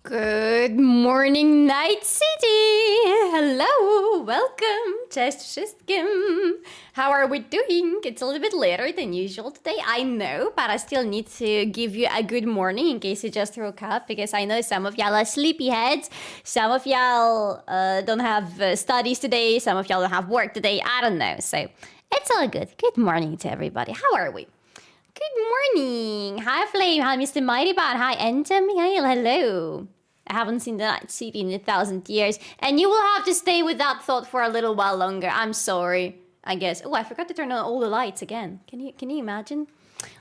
Good morning, Night City! Hello, welcome, cześć wszystkim! How are we doing? It's a little bit later than usual today, I know, but I still need to give you a good morning in case you just woke up, because I know some of y'all are sleepyheads, some of y'all don't have studies today, some of y'all don't have work today, I don't know, so it's all good. Good morning to everybody. How are we? Good morning! Hi Flame, hi Mr. Mightybot, hi Enter Mihail, hello! I haven't seen the Night City in 1,000 years, and you will have to stay with that thought for a little while longer. I'm sorry, I guess. Oh, I forgot to turn on all the lights again. Can you imagine?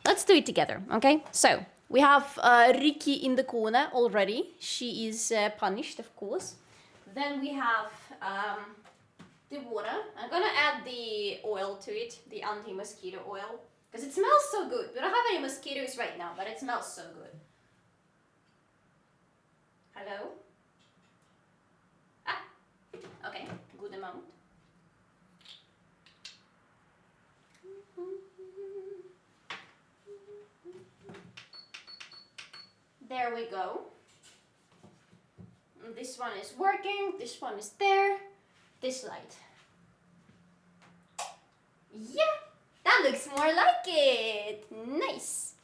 Let's do it together, okay? So, we have Ricky in the corner already. She is punished, of course. Then we have the water. I'm gonna add the oil to it, the anti-mosquito oil. Because it smells so good. We don't have any mosquitoes right now, but it smells so good. Hello? Ah! Okay, good amount. There we go. And this one is working, this one is there. This light. Yeah! That looks more like it. Nice.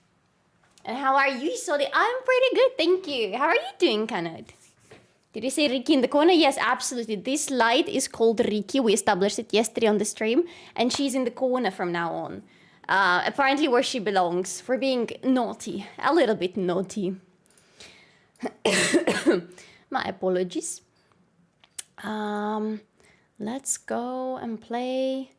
And how are you, Soli? I'm pretty good, thank you. How are you doing, Kanad? Did you say Ricky in the corner? Yes, absolutely. This light is called Ricky. We established it yesterday on the stream. And she's in the corner from now on. Apparently where she belongs. For being naughty. A little bit naughty. My apologies. Let's go and play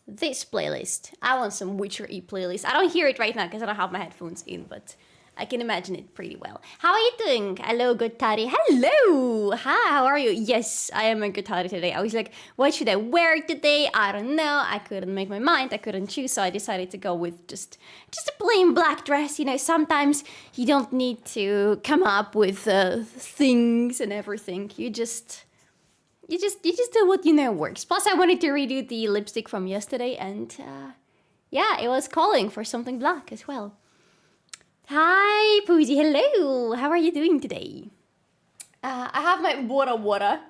this playlist. I want some Witcher E playlist. I don't hear it right now because I don't have my headphones in, but I can imagine it pretty well. How are you doing? Hello, Gotari. Hello! Hi, how are you? Yes, I am a Gotari today. I was like, what should I wear today? I don't know. I couldn't make my mind. I couldn't choose, so I decided to go with just a plain black dress. You know, sometimes you don't need to come up with things and everything. You just do what you know works. Plus, I wanted to redo the lipstick from yesterday, and yeah, it was calling for something black as well. Hi, Poozy. Hello. How are you doing today? I have my water.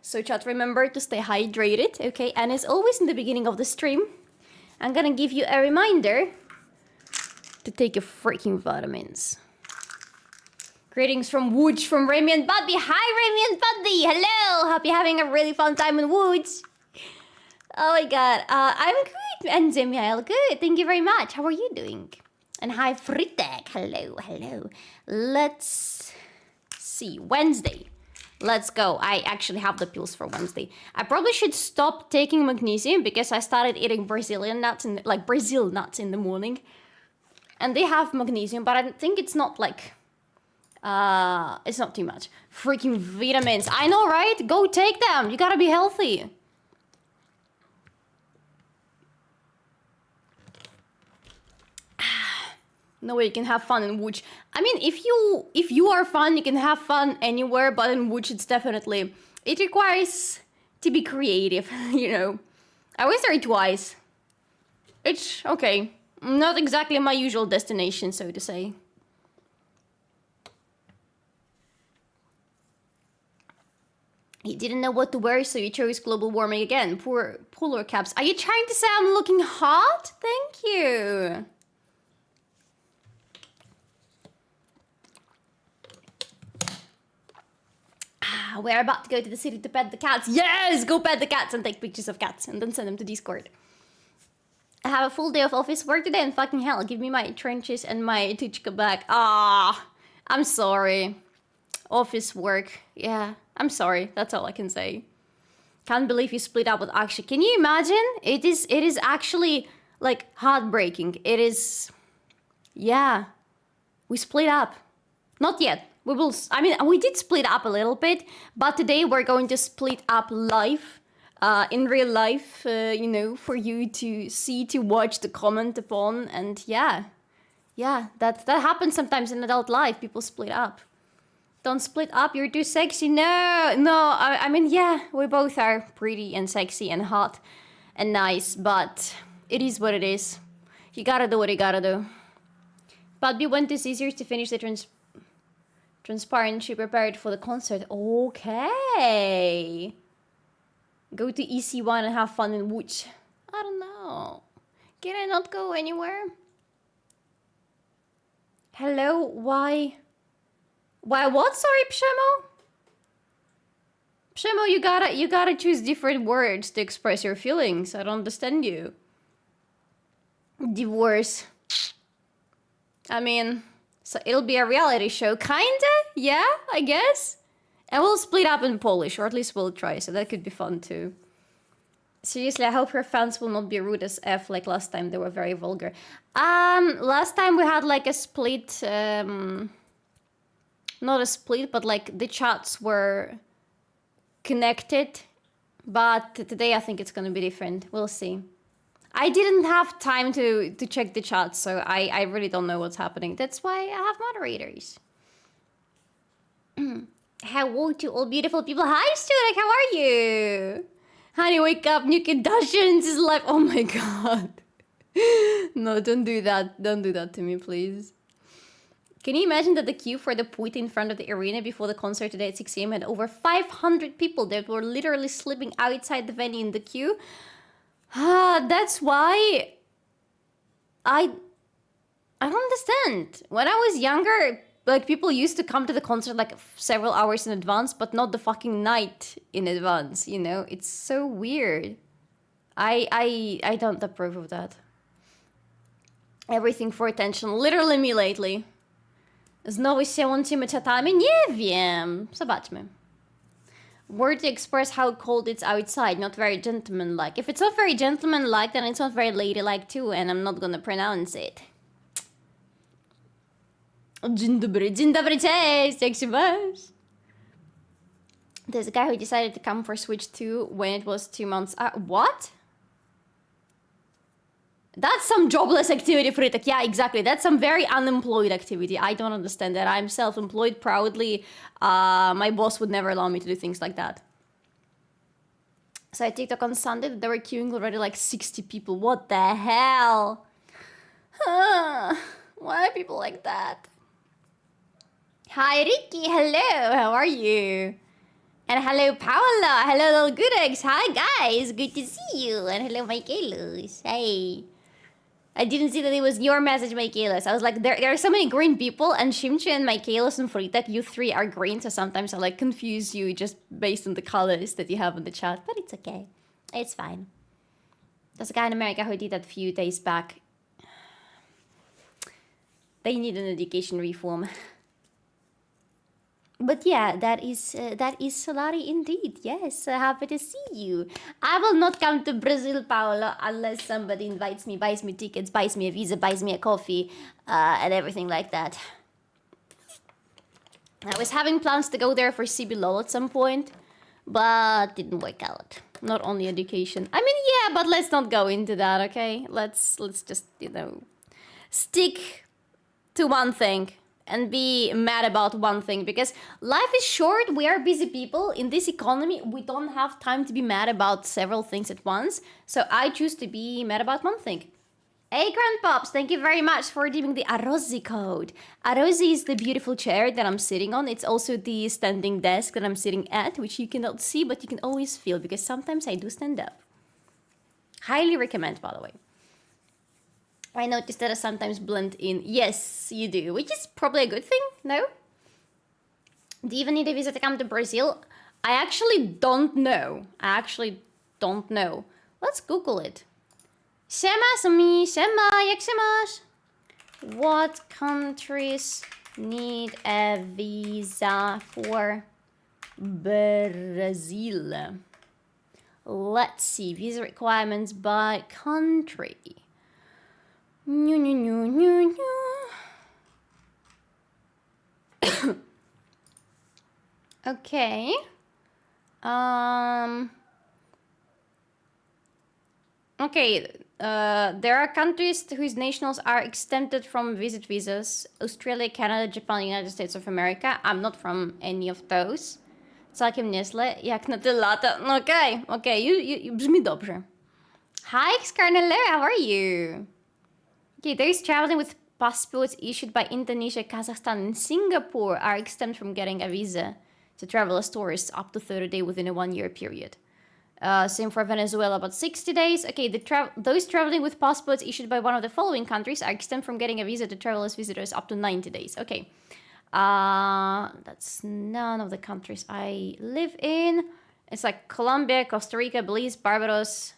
So, chat, remember to stay hydrated, okay? And as always in the beginning of the stream, I'm gonna give you a reminder to take your freaking vitamins. Greetings from Woods from Remy and Buddy. Hi, Remy and Buddy. Hello. Hope you're having a really fun time in Woods. Oh my god. I'm good. And Zemiel, good. Thank you very much. How are you doing? And hi, Fritek. Hello. Let's see. Wednesday. Let's go. I actually have the pills for Wednesday. I probably should stop taking magnesium because I started eating Brazilian nuts, Brazil nuts in the morning. And they have magnesium, but I think it's not like... it's not too much. Freaking vitamins. I know, right? Go take them. You gotta be healthy. No way you can have fun in Wooch. I mean, if you are fun, you can have fun anywhere, but in Wooch it's definitely... It requires to be creative, you know. I was there twice. It's okay. Not exactly my usual destination, so to say. He didn't know what to wear, so he chose global warming again. Poor polar caps. Are you trying to say I'm looking hot? Thank you. We're about to go to the city to pet the cats. Yes! Go pet the cats and take pictures of cats and then send them to Discord. I have a full day of office work today and fucking hell, give me my trenches and my tuchka back. I'm sorry. Office work. Yeah, I'm sorry. That's all I can say. Can't believe you split up with Akshay. Can you imagine? It is actually like heartbreaking. It is. Yeah, we split up. Not yet. We will. I mean, we did split up a little bit, but today we're going to split up live, in real life. You know, for you to see, to watch, to comment upon, and yeah, that happens sometimes in adult life. People split up. Don't split up, you're too sexy. No, I mean, yeah, we both are pretty and sexy and hot and nice, but it is what it is. You gotta do what you gotta do. But when it's easier to finish the Transparent, she prepared for the concert. Okay. Go to EC1 and have fun in Łódź. I don't know. Can I not go anywhere? Hello, why? Why what? Sorry, Pshemo? Pshemo, you gotta choose different words to express your feelings. I don't understand you. Divorce. I mean, so it'll be a reality show, kinda? Yeah, I guess. And we'll split up in Polish, or at least we'll try, so that could be fun too. Seriously, I hope her fans will not be rude as F like last time. They were very vulgar. Last time we had like a split, not a split, but like the chats were connected. But today I think it's gonna be different. We'll see. I didn't have time to check the chat, so I really don't know what's happening. That's why I have moderators. Hello to all beautiful people. Hi, Studek, how are you? Honey, wake up, new Kardashians is live. Oh my god. No, don't do that. Don't do that to me, please. Can you imagine that the queue for the Puit in front of the arena before the concert today at 6 a.m. had over 500 people that were literally sleeping outside the venue in the queue? That's why I don't understand. When I was younger, like people used to come to the concert like several hours in advance, but not the fucking night in advance, you know? It's so weird. I don't approve of that. Everything for attention. Literally me lately. Znowu się łączymy czatami? Nie wiem. Zobaczmy. Word to express how cold it's outside, not very gentlemanlike. If it's not very gentlemanlike, then it's not very ladylike too, and I'm not gonna pronounce it. Dzień dobry, cześć, jak się masz? There's a guy who decided to come for Switch 2 when it was 2 months. What? That's some jobless activity, Fritek. Yeah, exactly. That's some very unemployed activity. I don't understand that. I'm self-employed proudly. My boss would never allow me to do things like that. So I TikTok on Sunday that they were queuing already like 60 people. What the hell? Why are people like that? Hi, Ricky. Hello. How are you? And hello, Paola. Hello, little good eggs. Hi, guys. Good to see you. And hello, Michaelos. Hey. I didn't see that it was your message, Michaelos. I was like, there are so many green people, and Shimchi and Michaelos and Fritek, you three are green, so sometimes I like confuse you just based on the colors that you have in the chat. But it's okay. It's fine. There's a guy in America who did that a few days back. They need an education reform. But yeah, that is Solari indeed. Yes, happy to see you. I will not come to Brazil, Paolo, unless somebody invites me, buys me tickets, buys me a visa, buys me a coffee, and everything like that. I was having plans to go there for CBLOL at some point, but didn't work out. Not only education. I mean, yeah, but let's not go into that, okay? Let's just, you know, stick to one thing. And be mad about one thing, because life is short. We are busy people. In this economy, we don't have time to be mad about several things at once. So I choose to be mad about one thing. Hey, Grandpops, thank you very much for giving the arozzi code. Arozzi is the beautiful chair that I'm sitting on. It's also the standing desk that I'm sitting at, which you cannot see, but you can always feel, because sometimes I do stand up. Highly recommend, by the way. I noticed that I sometimes blend in. Yes, you do, which is probably a good thing, no? Do you even need a visa to come to Brazil? I actually don't know. Let's Google it. Siema, Sami, siema, jak się masz? What countries need a visa for Brazil? Let's see, visa requirements by country. Okay. Okay. There are countries whose nationals are exempted from visit visas. Australia, Canada, Japan, United States of America. I'm not from any of those. Całkiem nieźle, jak na te lata. Okay, you brzmi dobrze. Hi, Scarnello, how are you? Okay, those traveling with passports issued by Indonesia, Kazakhstan, and Singapore are exempt from getting a visa to travel as tourists up to 30 days within a 1 year period. Same for Venezuela, about 60 days. Okay, those traveling with passports issued by one of the following countries are exempt from getting a visa to travel as visitors up to 90 days. Okay. That's none of the countries I live in. It's like Colombia, Costa Rica, Belize, Barbados,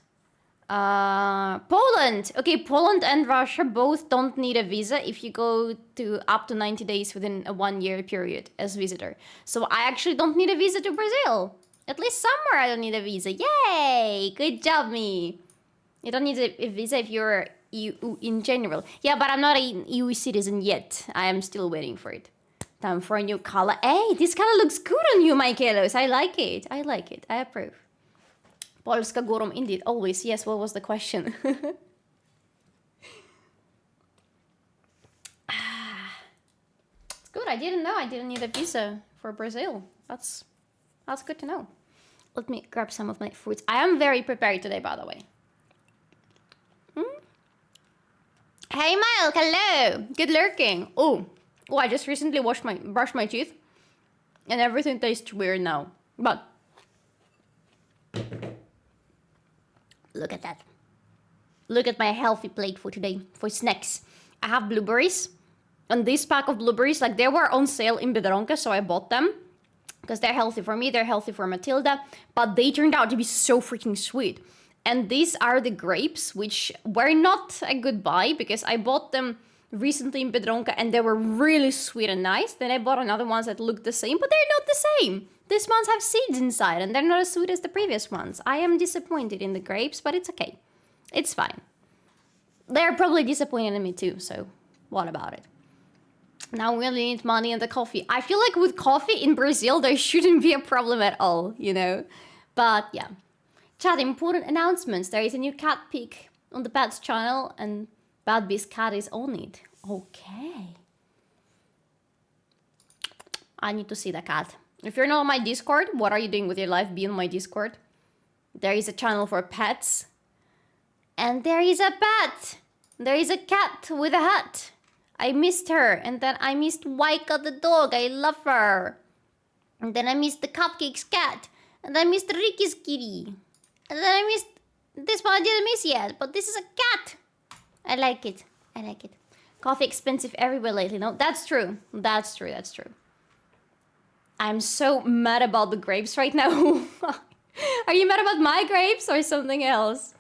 Poland. Okay, Poland and Russia both don't need a visa if you go to up to 90 days within a 1 year period as visitor. So I actually don't need a visa to Brazil. At least somewhere I don't need a visa. Yay! Good job, me. You don't need a visa if you're EU in general. Yeah, but I'm not an EU citizen yet. I am still waiting for it. Time for a new color. Hey, this color looks good on you, Michaelos. I like it. I like it. I approve. Polska górom indeed. Always. Yes, what was the question? It's good. I didn't know I didn't need a visa for Brazil. That's good to know. Let me grab some of my fruits. I am very prepared today, by the way. Hey, Miles. Hello. Good lurking. Oh, I just recently brushed my teeth, and everything tastes weird now. But look at that. Look at my healthy plate for today, for snacks. I have blueberries, and this pack of blueberries, like they were on sale in Biedronka, so I bought them. Because they're healthy for me, they're healthy for Matilda, but they turned out to be so freaking sweet. And these are the grapes, which were not a good buy, because I bought them recently in Biedronka and they were really sweet and nice. Then I bought another ones that looked the same, but they're not the same. These ones have seeds inside and they're not as sweet as the previous ones. I am disappointed in the grapes, but it's okay. It's fine. They're probably disappointed in me too, so what about it? Now we only need money and the coffee. I feel like with coffee in Brazil, there shouldn't be a problem at all, you know? But yeah. Chat, important announcements. There is a new cat pic on the Pets channel and Bad Beast cat is on it. Okay. I need to see the cat. If you're not on my Discord, what are you doing with your life? Be on my Discord. There is a channel for pets. And there is a pet. There is a cat with a hat. I missed her. And then I missed Waika the dog. I love her. And then I missed the Cupcakes cat. And I missed Ricky's kitty. And then I missed... This one I didn't miss yet. But this is a cat. I like it. I like it. Coffee expensive everywhere lately. No, that's true. That's true. That's true. I'm so mad about the grapes right now. Are you mad about my grapes or something else?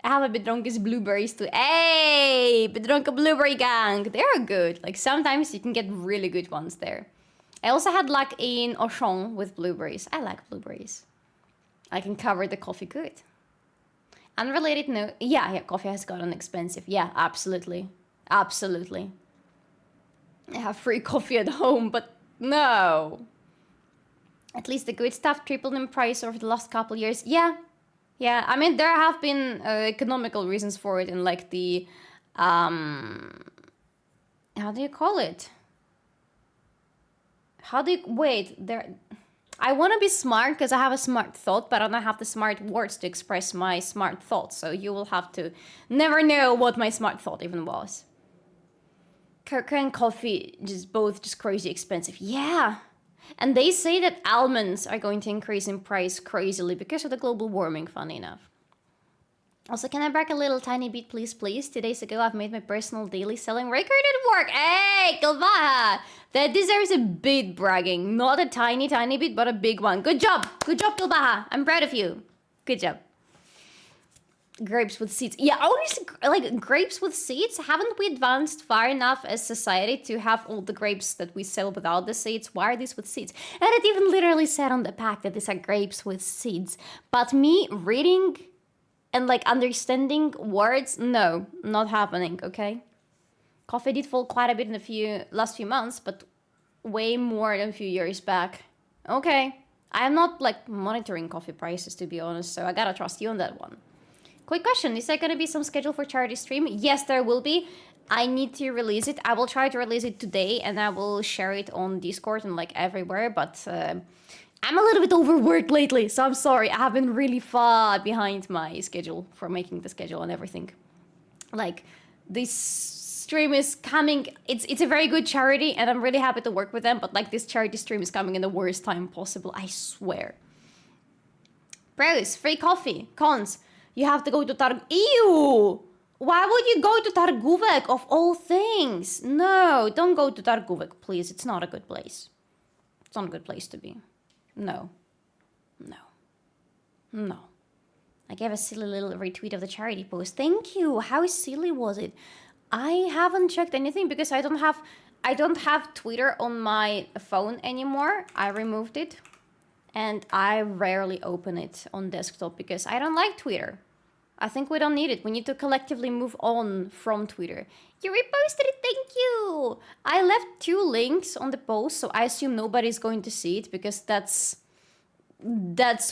I have a Biedronka's blueberries too. Hey, Biedronka blueberry gang. They're good. Like sometimes you can get really good ones there. I also had luck in Auchan with blueberries. I like blueberries. I can cover the coffee good. Unrelated note. Yeah, coffee has gotten expensive. Yeah, absolutely. Absolutely. I have free coffee at home, but no. At least the good stuff tripled in price over the last couple years. Yeah. Yeah, I mean, there have been economical reasons for it in like the, how do you call it? I want to be smart because I have a smart thought, but I don't have the smart words to express my smart thoughts. So you will have to never know what my smart thought even was. Cocoa and coffee, both crazy expensive. Yeah. And they say that almonds are going to increase in price crazily because of the global warming, funny enough. Also, can I brag a little tiny bit, please, please? 2 days ago, I've made my personal daily selling record at work. Hey, Kilvaha! That deserves a bit bragging. Not a tiny bit, but a big one. Good job! Good job, Kilvaha! I'm proud of you. Good job. Grapes with seeds. Yeah, honestly, like grapes with seeds. Haven't we advanced far enough as society to have all the grapes that we sell without the seeds? Why are these with seeds? And it even literally said on the pack that these are grapes with seeds. But me reading and like understanding words, no, not happening. Okay. Coffee did fall quite a bit in the last few months, but way more than a few years back. Okay. I am not like monitoring coffee prices, to be honest, so I gotta trust you on that one. Quick question, is there going to be some schedule for charity stream? Yes, there will be. I need to release it. I will try to release it today and I will share it on Discord and like everywhere. But I'm a little bit overworked lately, so I'm sorry. I have been really far behind my schedule for making the schedule and everything. Like this stream is coming. It's a very good charity, and I'm really happy to work with them. But like this charity stream is coming in the worst time possible. I swear. Pros, free coffee. Cons, you have to go to Ew! Why would you go to Targówek of all things? No, don't go to Targówek, please. It's not a good place. It's not a good place to be. No. No. No. I gave a silly little retweet of the charity post. Thank you. How silly was it? I haven't checked anything because I don't have Twitter on my phone anymore. I removed it. And I rarely open it on desktop because I don't like Twitter. I think we don't need it. We need to collectively move on from Twitter. You reposted it, thank you! I left 2 links on the post, so I assume nobody's going to see it because that's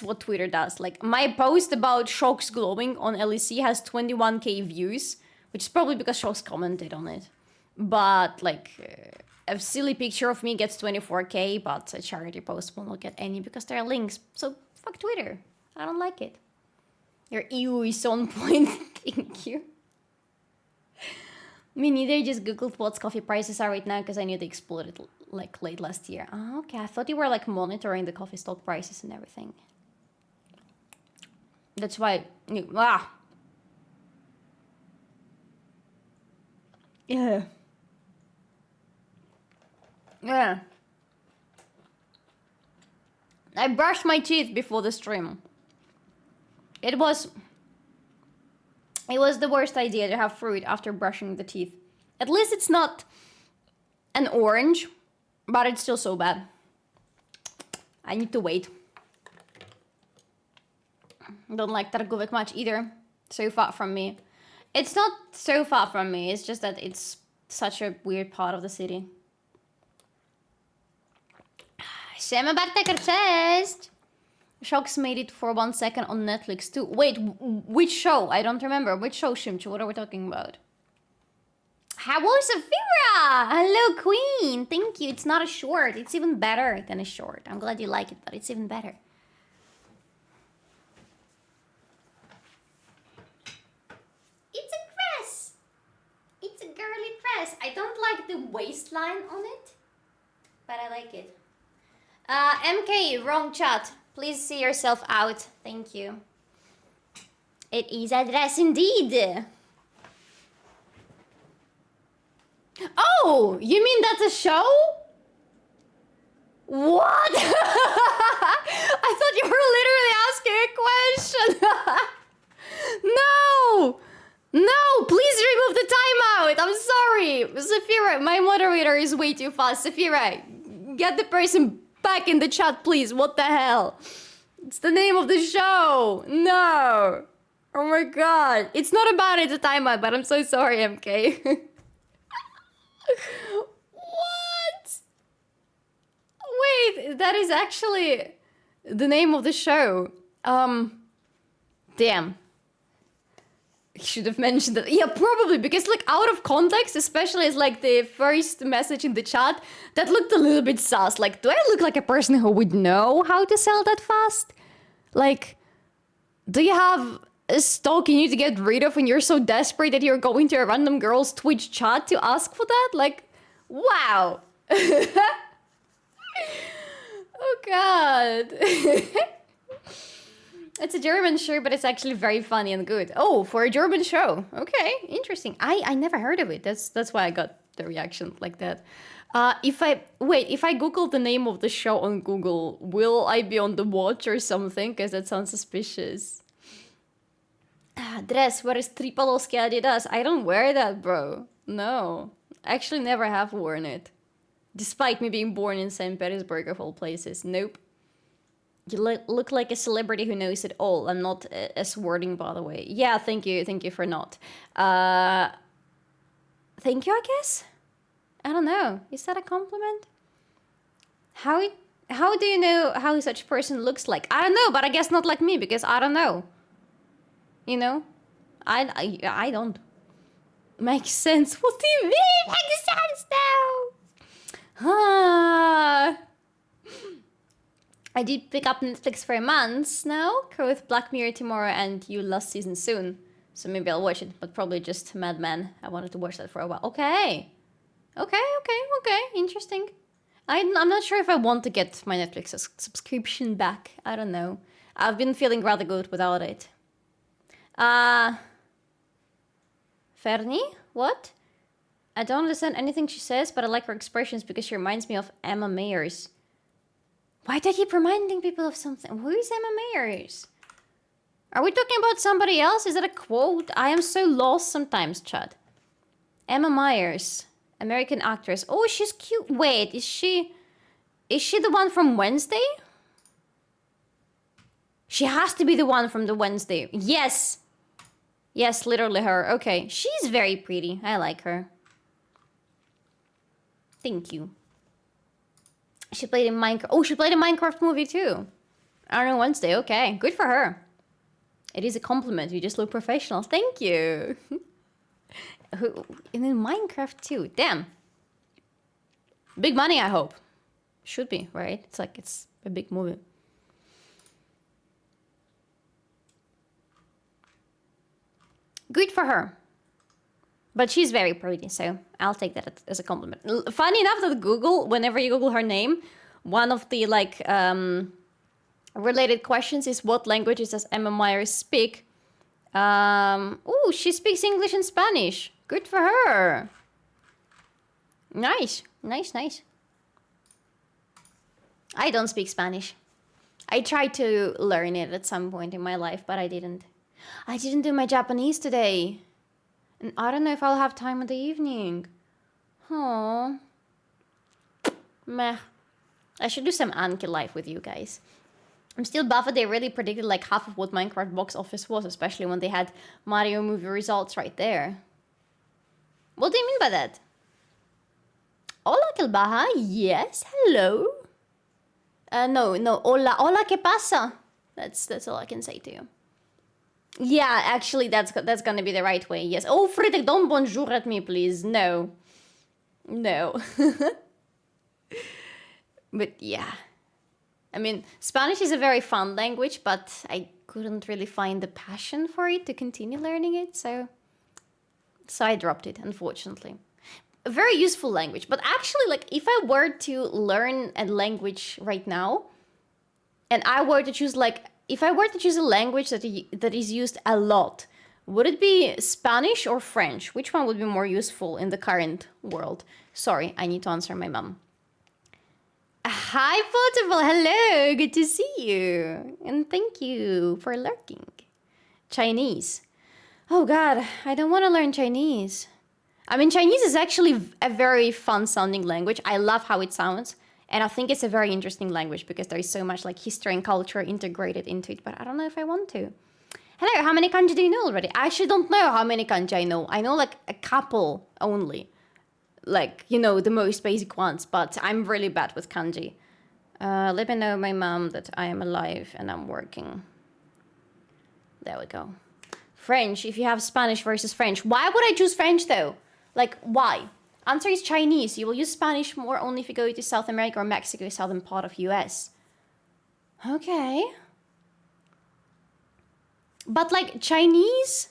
what Twitter does. Like, my post about Shocks glowing on LEC has 21k views, which is probably because Shocks commented on it. But, like, a silly picture of me gets 24k, but a charity post will not get any because there are links. So, fuck Twitter. I don't like it. Your EU is on point. Thank you. Me neither, just googled what coffee prices are right now because I knew they exploded like late last year. Oh, okay, I thought you were like monitoring the coffee stock prices and everything. That's why Yeah. Yeah. I brushed my teeth before the stream. It was the worst idea to have fruit after brushing the teeth. At least it's not an orange, but it's still so bad. I need to wait. Don't like Targówek much either. So far from me. It's not so far from me, it's just that it's such a weird part of the city. Siema Bartek says Shocks made it for 1 second on Netflix too. Wait, which show? I don't remember. Which show, Shimchu? What are we talking about? Hello, Safira! Hello, Queen! Thank you. It's not a short. It's even better than a short. I'm glad you like it, but it's even better. It's a dress! It's a girly dress. I don't like the waistline on it, but I like it. MK, wrong chat. Please see yourself out. Thank you. It is a dress indeed. Oh, you mean that's a show? What? I thought you were literally asking a question. No! No, please remove the timeout. I'm sorry. Safira, my moderator is way too fast. Safira, get the person back in the chat, please. What the hell? It's the name of the show. No. Oh my god. It's not about it, the timeout, but I'm so sorry, MK. What? Wait, that is actually the name of the show. Damn. I should have mentioned that. Yeah, probably, because like out of context, especially as like the first message in the chat, that looked a little bit sus. Like, do I look like a person who would know how to sell that fast? Like, do you have a stock you need to get rid of and you're so desperate that you're going to a random girl's Twitch chat to ask for that? Like, wow. Oh god. It's a German show, but it's actually very funny and good. Oh, for a German show. Okay, interesting. I never heard of it. That's why I got the reaction like that. If I Google the name of the show on Google, will I be on the watch or something? Because that sounds suspicious. Dress, where is Tripolowski Adidas? I don't wear that, bro. No. I actually never have worn it. Despite me being born in St. Petersburg of all places. Nope. You look like a celebrity who knows it all. I'm not as wording, by the way. Yeah, thank you for not. Thank you, I guess? I don't know. Is that a compliment? How do you know how such person looks like? I don't know, but I guess not like me, because I don't know. You know? I don't. Makes sense. What do you mean? Makes sense now! I did pick up Netflix for months now, with Black Mirror tomorrow and You last season soon. So maybe I'll watch it, but probably just Mad Men. I wanted to watch that for a while. Okay. Okay. Interesting. I'm not sure if I want to get my Netflix subscription back. I don't know. I've been feeling rather good without it. Fernie? What? I don't understand anything she says, but I like her expressions because she reminds me of Emma Mayers. Why do I keep reminding people of something? Who is Emma Mayers? Are we talking about somebody else? Is that a quote? I am so lost sometimes, Chad. Emma Myers, American actress. Oh, she's cute. Wait, is she the one from Wednesday? She has to be the one from the Wednesday. Yes. Yes, literally her. Okay, she's very pretty. I like her. Thank you. She played in Minecraft. Oh, she played in Minecraft movie too. On Wednesday. Okay, good for her. It is a compliment. You just look professional. Thank you. Who in Minecraft too? Damn. Big money, I hope. Should be, right? It's like it's a big movie. Good for her. But she's very pretty, so I'll take that as a compliment. Funny enough that Google, whenever you Google her name, one of the related questions is what languages does Emma Myers speak? Oh, she speaks English and Spanish. Good for her. Nice. I don't speak Spanish. I tried to learn it at some point in my life, but I didn't. I didn't do my Japanese today. And I don't know if I'll have time in the evening. Oh. Meh. I should do some Anki life with you guys. I'm still buffed. They really predicted like half of what Minecraft box office was, especially when they had Mario movie results right there. What do you mean by that? Hola, Kelbaha. Yes, hello. No. Hola, ¿qué pasa? That's all I can say to you. Yeah, actually, that's gonna be the right way. Yes. Oh, Friedrich, don't bonjour at me, please. No. But yeah. I mean, Spanish is a very fun language, but I couldn't really find the passion for it to continue learning it, so I dropped it, unfortunately. A very useful language, but actually, like, if I were to learn a language right now, and I were to choose, like, if I were to choose a language that is used a lot, would it be Spanish or French? Which one would be more useful in the current world? Sorry, I need to answer my mom. Hi, Portable. Hello. Good to see you. And thank you for lurking. Chinese. Oh, God. I don't want to learn Chinese. I mean, Chinese is actually a very fun-sounding language. I love how it sounds. And I think it's a very interesting language because there is so much like history and culture integrated into it. But I don't know if I want to. Hello, how many kanji do you know already? I actually don't know how many kanji I know. I know like a couple only. Like, you know, the most basic ones. But I'm really bad with kanji. Let me know, my mom, that I am alive and I'm working. There we go. French, if you have Spanish versus French. Why would I choose French though? Like, why? Answer is Chinese. You will use Spanish more only if you go to South America or Mexico, southern part of US. Okay. But like Chinese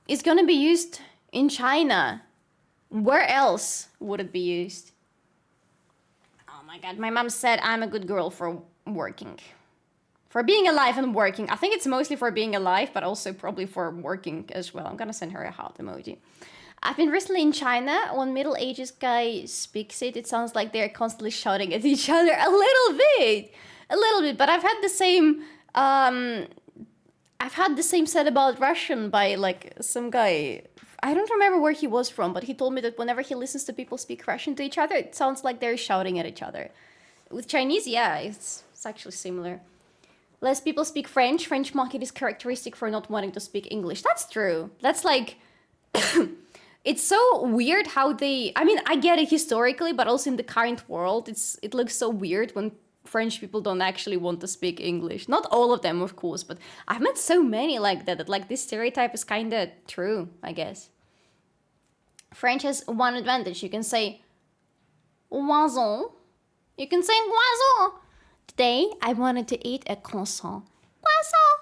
is gonna be used in China. Where else would it be used? Oh my God, my mom said I'm a good girl for working. For being alive and working. I think it's mostly for being alive, but also probably for working as well. I'm gonna send her a heart emoji. I've been recently in China. When Middle Ages guy speaks it sounds like they're constantly shouting at each other. A little bit. But I've had the same said about Russian by like some guy. I don't remember where he was from, but he told me that whenever he listens to people speak Russian to each other, it sounds like they're shouting at each other. With Chinese, yeah, it's actually similar. Less people speak French. French market is characteristic for not wanting to speak English. That's true. That's like... It's so weird how they... I mean, I get it historically, but also in the current world, it looks so weird when French people don't actually want to speak English. Not all of them, of course, but I've met so many like that like this stereotype is kind of true, I guess. French has one advantage. You can say oiseau. You can say oiseau. Today, I wanted to eat a croissant. Croissant!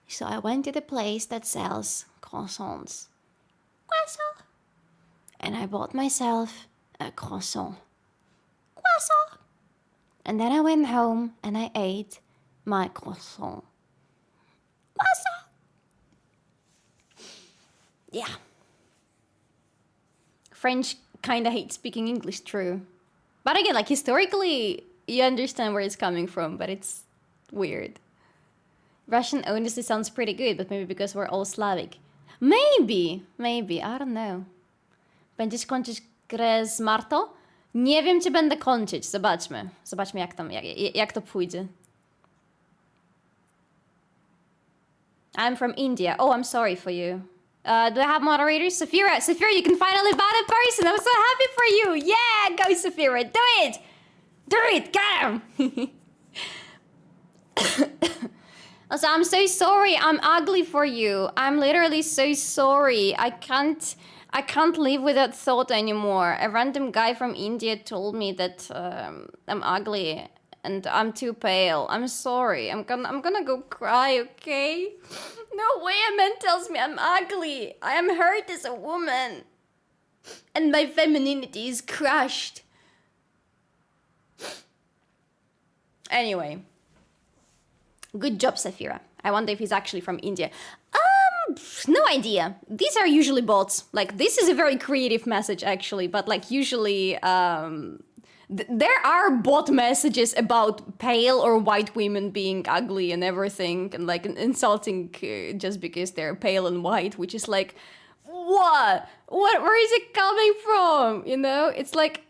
So I went to the place that sells croissants. Croissant. And I bought myself a croissant. Croissant. And then I went home and I ate my croissant. Croissant. Yeah. French kind of hate speaking English, true. But again, like historically, you understand where it's coming from, but it's weird. Russian honestly sounds pretty good, but maybe because we're all Slavic. Maybe, I don't know. Będziesz kończyć grę z Marto? Nie wiem, czy będę kończyć. Zobaczmy. Zobaczmy, jak to pójdzie. I'm from India. Oh, I'm sorry for you. Do I have moderators? Safira, you can finally ban a person. I'm so happy for you. Yeah, go Safira. Do it. Do it. Get him. Also, I'm so sorry. I'm ugly for you. I'm literally so sorry. I can't live with that thought anymore. A random guy from India told me that I'm ugly and I'm too pale. I'm sorry. I'm gonna go cry, okay? No way a man tells me I'm ugly. I am hurt as a woman. And my femininity is crushed. Anyway. Good job, Safira. I wonder if he's actually from India. No idea. These are usually bots. Like, this is a very creative message, actually. But, like, usually, there are bot messages about pale or white women being ugly and everything. And, like, insulting just because they're pale and white. Which is like, what? Where is it coming from? You know? It's like,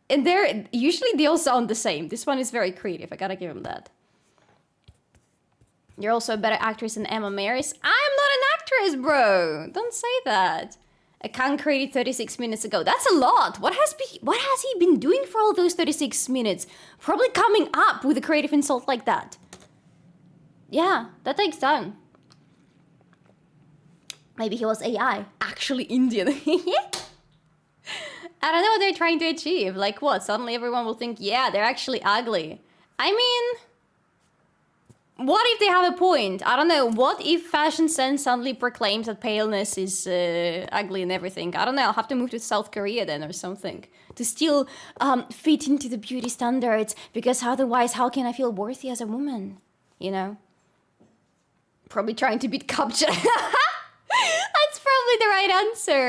and usually they all sound the same. This one is very creative. I gotta give him that. You're also a better actress than Emma Maris. I'm not an actress, bro. Don't say that. Account created 36 minutes ago. That's a lot. What has he been doing for all those 36 minutes? Probably coming up with a creative insult like that. Yeah, that takes time. Maybe he was AI. Actually Indian. I don't know what they're trying to achieve. Like what? Suddenly everyone will think, yeah, they're actually ugly. I mean... what if they have a point? I don't know. What if fashion sense suddenly proclaims that paleness is ugly and everything? I don't know. I'll have to move to South Korea then or something. To still fit into the beauty standards. Because otherwise, how can I feel worthy as a woman? You know? Probably trying to beat CAPTCHA. That's probably the right answer.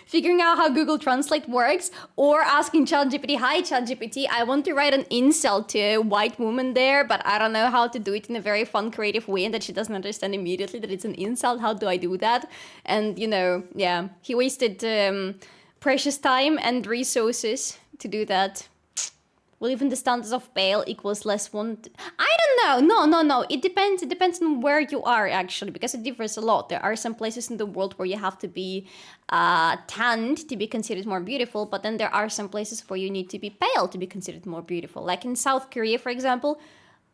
Figuring out how Google Translate works or asking ChatGPT, hi ChatGPT, I want to write an insult to a white woman there, but I don't know how to do it in a very fun, creative way and that she doesn't understand immediately that it's an insult. How do I do that? And, you know, yeah, he wasted precious time and resources to do that. Well, even the standards of pale equals less wanted. I don't know. No. It depends. It depends on where you are, actually, because it differs a lot. There are some places in the world where you have to be tanned to be considered more beautiful, but then there are some places where you need to be pale to be considered more beautiful. Like in South Korea, for example,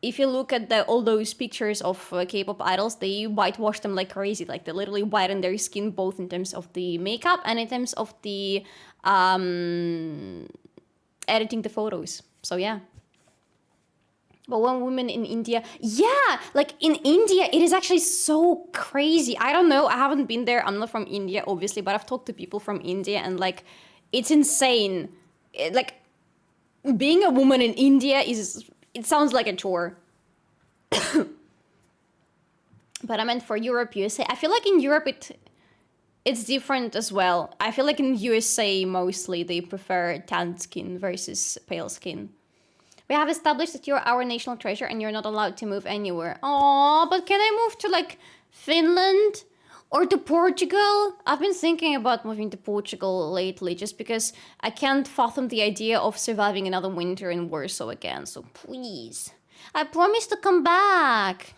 if you look at all those pictures of K-pop idols, they whitewash them like crazy. Like they literally whiten their skin both in terms of the makeup and in terms of the editing the photos. So yeah. But when women in India, yeah, like in India, it is actually so crazy. I don't know. I haven't been there. I'm not from India, obviously, but I've talked to people from India and like, it's insane. Like being a woman in India it sounds like a chore. But I meant for Europe, USA. I feel like in Europe, it's different as well. I feel like in USA, mostly, they prefer tanned skin versus pale skin. We have established that you're our national treasure and you're not allowed to move anywhere. Aww, but can I move to, like, Finland or to Portugal? I've been thinking about moving to Portugal lately just because I can't fathom the idea of surviving another winter in Warsaw again. So please, I promise to come back.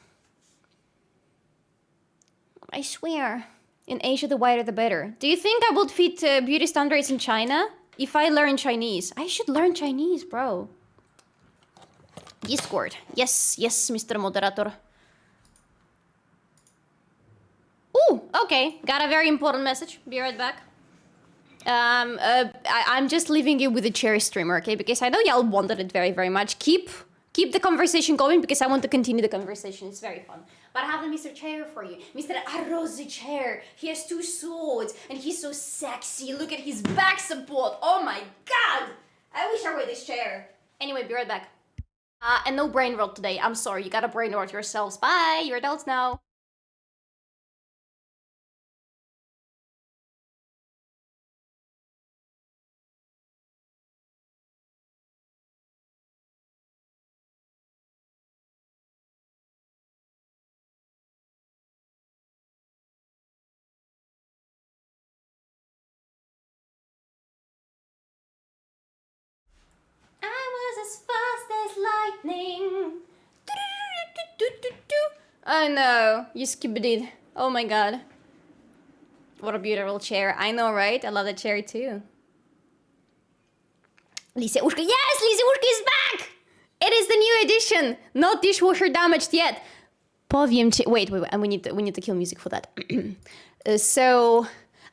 I swear. In Asia, the whiter the better. Do you think I would fit beauty standards in China? If I learn Chinese. I should learn Chinese, bro. Discord. Yes, Mr. Moderator. Ooh, okay. Got a very important message. Be right back. I'm just leaving you with a cherry streamer, okay? Because I know y'all wanted it very, very much. Keep keep the conversation going because I want to continue the conversation. It's very fun. But I have the Mr. Chair for you. Mr. Arozzi Chair. He has 2 swords and he's so sexy. Look at his back support. Oh my god! I wish I were this chair. Anyway, be right back. And no brain rot today. I'm sorry, you gotta brain rot yourselves. Bye, you're adults now. I was as fast as lightning. Oh no, you skipped. Oh my god. What a beautiful chair. I know, right? I love that chair too. Lisa Ushka. Yes, Lisa Ushka is back! It is the new edition. Not dishwasher damaged yet. Powiem ci... Wait. And we need to kill music for that. So...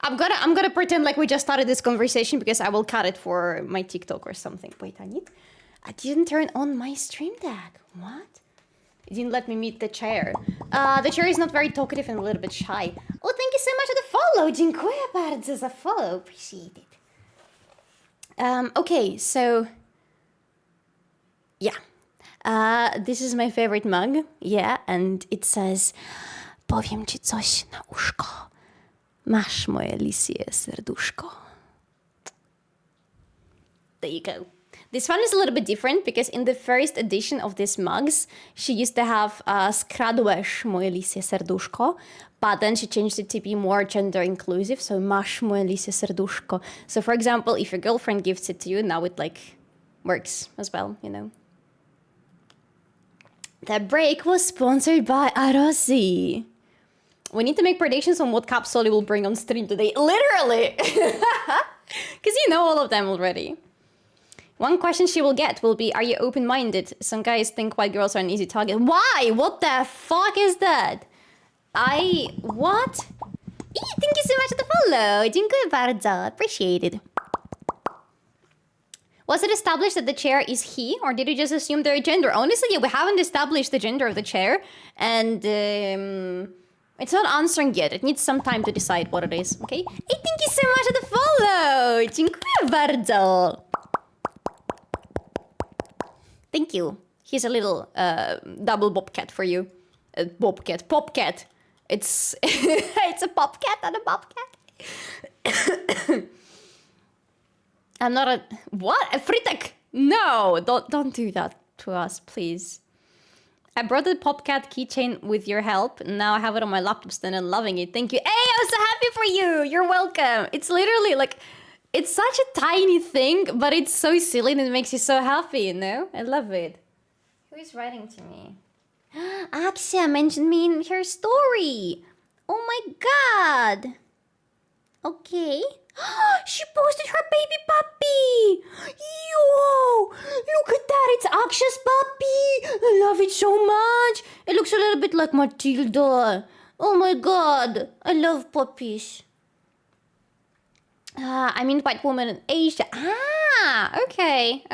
I'm gonna pretend like we just started this conversation because I will cut it for my TikTok or something. Wait, I didn't turn on my stream deck. What? It didn't let me meet the chair. The chair is not very talkative and a little bit shy. Oh, thank you so much for the follow. Dziękuję bardzo za follow. Appreciate it. Okay, so... Yeah. This is my favorite mug. Yeah, and it says... Powiem ci coś na uszko. Masz moje lisie serduszko. There you go. This one is a little bit different because in the first edition of these mugs, she used to have skradłeś moje lisie serduszko, but then she changed it to be more gender inclusive, so masz moje lisie serduszko. So for example, if your girlfriend gives it to you, now it like works as well, you know. That break was sponsored by arozzi. We need to make predictions on what capsule will bring on stream today. Literally! Because you know all of them already. One question she will get will be, are you open-minded? Some guys think white girls are an easy target. Why? What the fuck is that? What? Thank you so much for the follow. Dziękuję bardzo. Appreciate it. Was it established that the chair is he, or did you just assume their gender? Honestly, yeah, we haven't established the gender of the chair, and it's not answering yet. It needs some time to decide what it is, okay? Hey, thank you so much for the follow! Dziękuję bardzo! Thank you. Here's a little double bobcat for you. Popcat. It's it's a popcat and a bobcat. I'm not a... What? A fritek? No, don't do that to us, please. I brought the popcat keychain with your help. Now I have it on my laptop stand and loving it. Thank you. Hey, I'm so happy for you. You're welcome. It's literally like... It's such a tiny thing, but it's so silly and it makes you so happy, you know? I love it. Who is writing to me? Axia mentioned me in her story. Oh my god. Okay. She posted her baby puppy. Yo, look at that. It's Aksha's puppy. I love it so much. It looks a little bit like Matilda. Oh my god. I love puppies. I mean white woman in Asia. Okay.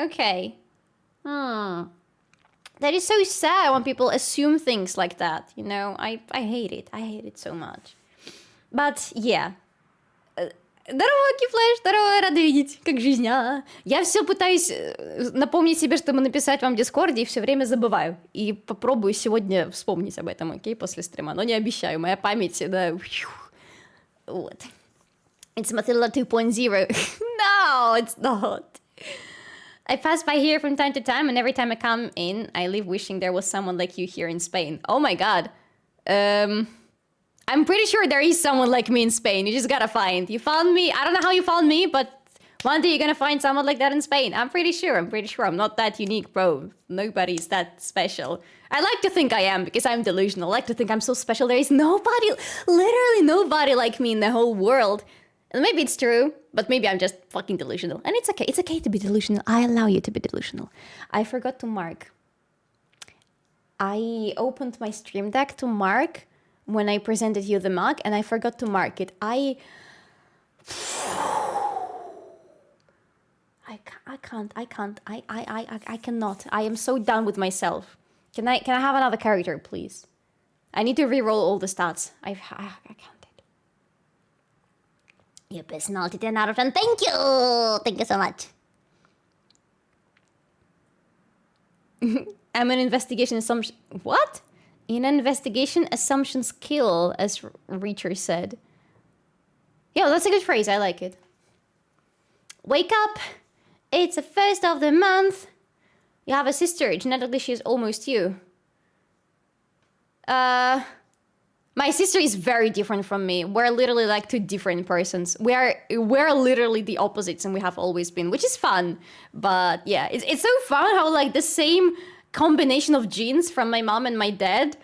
That is so sad when people assume things like that, you know? I hate it. I hate it so much. But, yeah. Здорово, Кифлэш, здорово, рада видеть. Как жизнь, а? Я все пытаюсь напомнить себе, чтобы написать вам в Дискорде, и все время забываю. И попробую сегодня вспомнить об этом, окей, после стрима. Но не обещаю, моя память, да... Вот. It's Matilda 2.0. No, it's not. I pass by here from time to time, and every time I come in, I leave wishing there was someone like you here in Spain. Oh my god. I'm pretty sure there is someone like me in Spain. You just gotta find. You found me. I don't know how you found me, but one day you're gonna find someone like that in Spain. I'm pretty sure. I'm not that unique, bro. Nobody's that special. I like to think I am because I'm delusional. I like to think I'm so special. There is nobody, literally nobody like me in the whole world. And maybe it's true, but maybe I'm just fucking delusional. And it's okay. It's okay to be delusional. I allow you to be delusional. I forgot to mark. I opened my stream deck to mark when I presented you the mug, and I forgot to mark it. I cannot. I am so done with myself. Can I have another character, please? I need to re-roll all the stats. I can't. Your personality 10 out of 10. Thank you! Thank you so much. I'm an investigation assumption. What? In an investigation, assumptions kill, as Reacher said. Yeah, that's a good phrase. I like it. Wake up. It's the first of the month. You have a sister. Genetically, she is almost you. My sister is very different from me. We're literally like two different persons. We're literally the opposites, and we have always been, which is fun. But yeah, it's so fun how like the same combination of genes from my mom and my dad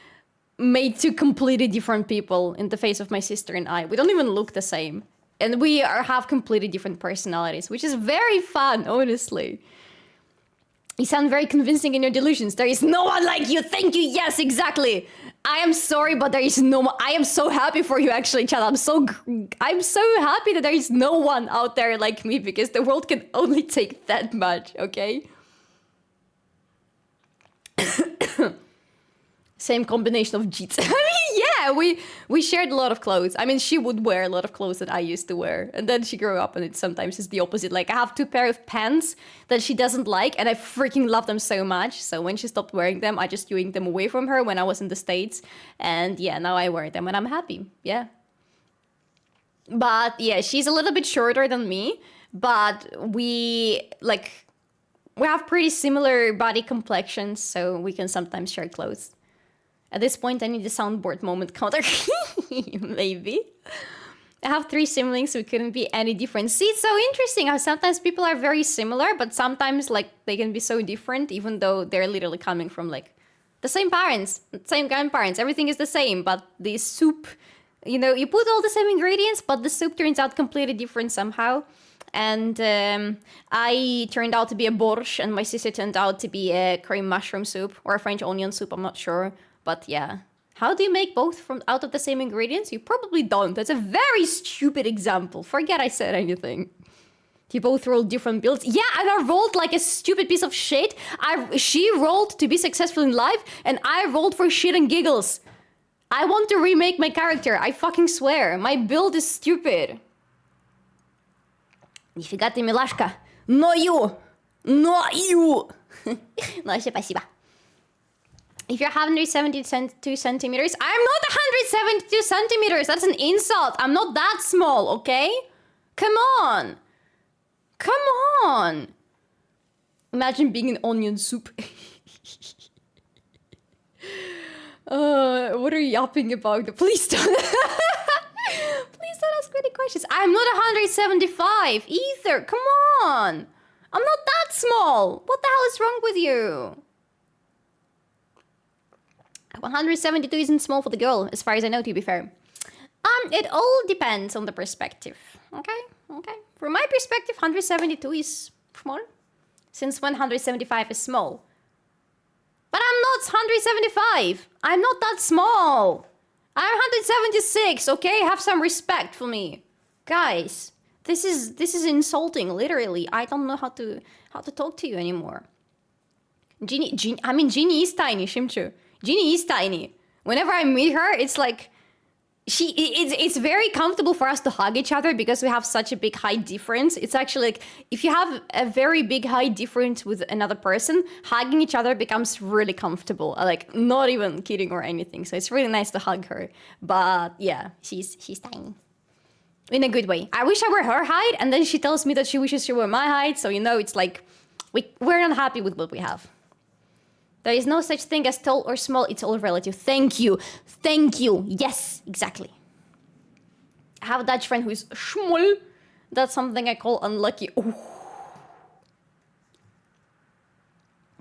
made two completely different people in the face of my sister and I. We don't even look the same. And we have completely different personalities, which is very fun, honestly. You sound very convincing in your delusions. There is no one like you. Thank you. Yes, exactly. I am sorry, but there is no one. I am so happy for you, actually, Chad. I'm so happy that there is no one out there like me, because the world can only take that much, okay? Same combination of jeans. I mean, yeah, we shared a lot of clothes. I mean, she would wear a lot of clothes that I used to wear. And then she grew up and it sometimes is the opposite. Like, I have two pair of pants that she doesn't like and I freaking love them so much. So when she stopped wearing them, I just threw them away from her when I was in the States. And yeah, now I wear them and I'm happy. Yeah. But yeah, she's a little bit shorter than me. But we have pretty similar body complexions. So we can sometimes share clothes. At this point, I need a soundboard moment counter. Maybe. I have 3 siblings, so it couldn't be any different. See, it's so interesting how sometimes people are very similar, but sometimes like they can be so different, even though they're literally coming from like the same parents, same grandparents. Everything is the same, but the soup, you know, you put all the same ingredients, but the soup turns out completely different somehow. And I turned out to be a borscht, and my sister turned out to be a cream mushroom soup or a French onion soup. I'm not sure. But yeah, how do you make both out of the same ingredients? You probably don't. That's a very stupid example. Forget I said anything. You both rolled different builds. Yeah, and I rolled like a stupid piece of shit. She rolled to be successful in life, and I rolled for shit and giggles. I want to remake my character. I fucking swear. My build is stupid. Нифига ты, милашка. No you. No you. No, спасибо. If you're 172 centimeters, I'm not 172 centimeters. That's an insult. I'm not that small, okay? Come on. Come on. Imagine being an onion soup. What are you yapping about? Please don't. Please don't ask me any questions. I'm not 175 either. Come on. I'm not that small. What the hell is wrong with you? 172 isn't small for the girl, as far as I know, to be fair. It all depends on the perspective. Okay. From my perspective, 172 is small. Since when 175 is small? But I'm not 175. I'm not that small. I'm 176, okay? Have some respect for me. Guys, this is insulting, literally. I don't know how to talk to you anymore. Jeannie is tiny, Shimchu. Jeannie is tiny. Whenever I meet her, it's like it's very comfortable for us to hug each other because we have such a big height difference. It's actually like if you have a very big height difference with another person, hugging each other becomes really comfortable. Like, not even kidding or anything. So it's really nice to hug her. But yeah, she's tiny. In a good way. I wish I were her height, and then she tells me that she wishes she were my height. So, you know, it's like we're not happy with what we have. There is no such thing as tall or small. It's all relative. Thank you. Thank you. Yes, exactly. I have a Dutch friend who is small. That's something I call unlucky. Ooh.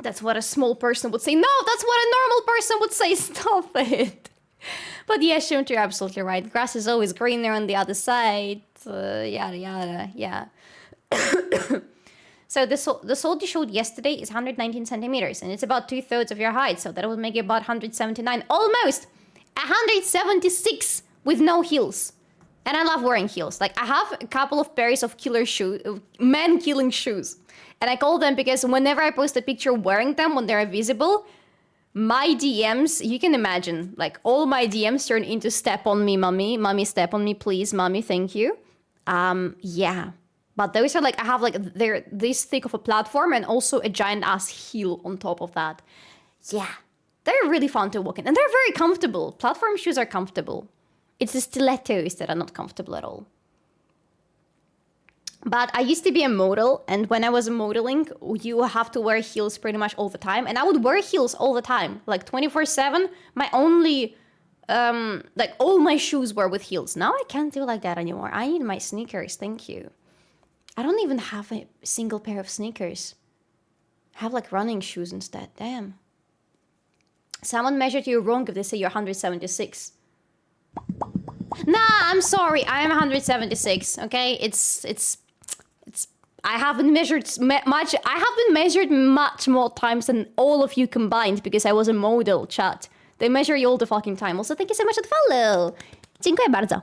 That's what a small person would say. No, that's what a normal person would say. Stop it. But yeah, Shimter, you're absolutely right. Grass is always greener on the other side. Yada, yada, yeah. So the sword you showed yesterday is 119 centimeters, and it's about 2/3 of your height, so that would make it about 179. Almost! 176 with no heels. And I love wearing heels. Like, I have a couple of pairs of killer shoes, man-killing shoes. And I call them because whenever I post a picture wearing them, when they're visible, my DMs, you can imagine, like, all my DMs turn into step on me, mommy. Mommy, step on me, please. Mommy, thank you. Yeah. But those are like, I have like, they're this thick of a platform and also a giant ass heel on top of that. Yeah. They're really fun to walk in. And they're very comfortable. Platform shoes are comfortable. It's the stilettos that are not comfortable at all. But I used to be a model, and when I was modeling, you have to wear heels pretty much all the time. And I would wear heels all the time, like 24/7. My only, like all my shoes were with heels. Now I can't do like that anymore. I need my sneakers, thank you. I don't even have a single pair of sneakers. I have like running shoes instead, damn. Someone measured you wrong if they say you're 176. Nah, I'm sorry. I am 176. Okay, it's. I haven't measured much. I haven't measured much more times than all of you combined because I was a model, chat. They measure you all the fucking time. Also, thank you so much for the follow. Dziękuję bardzo.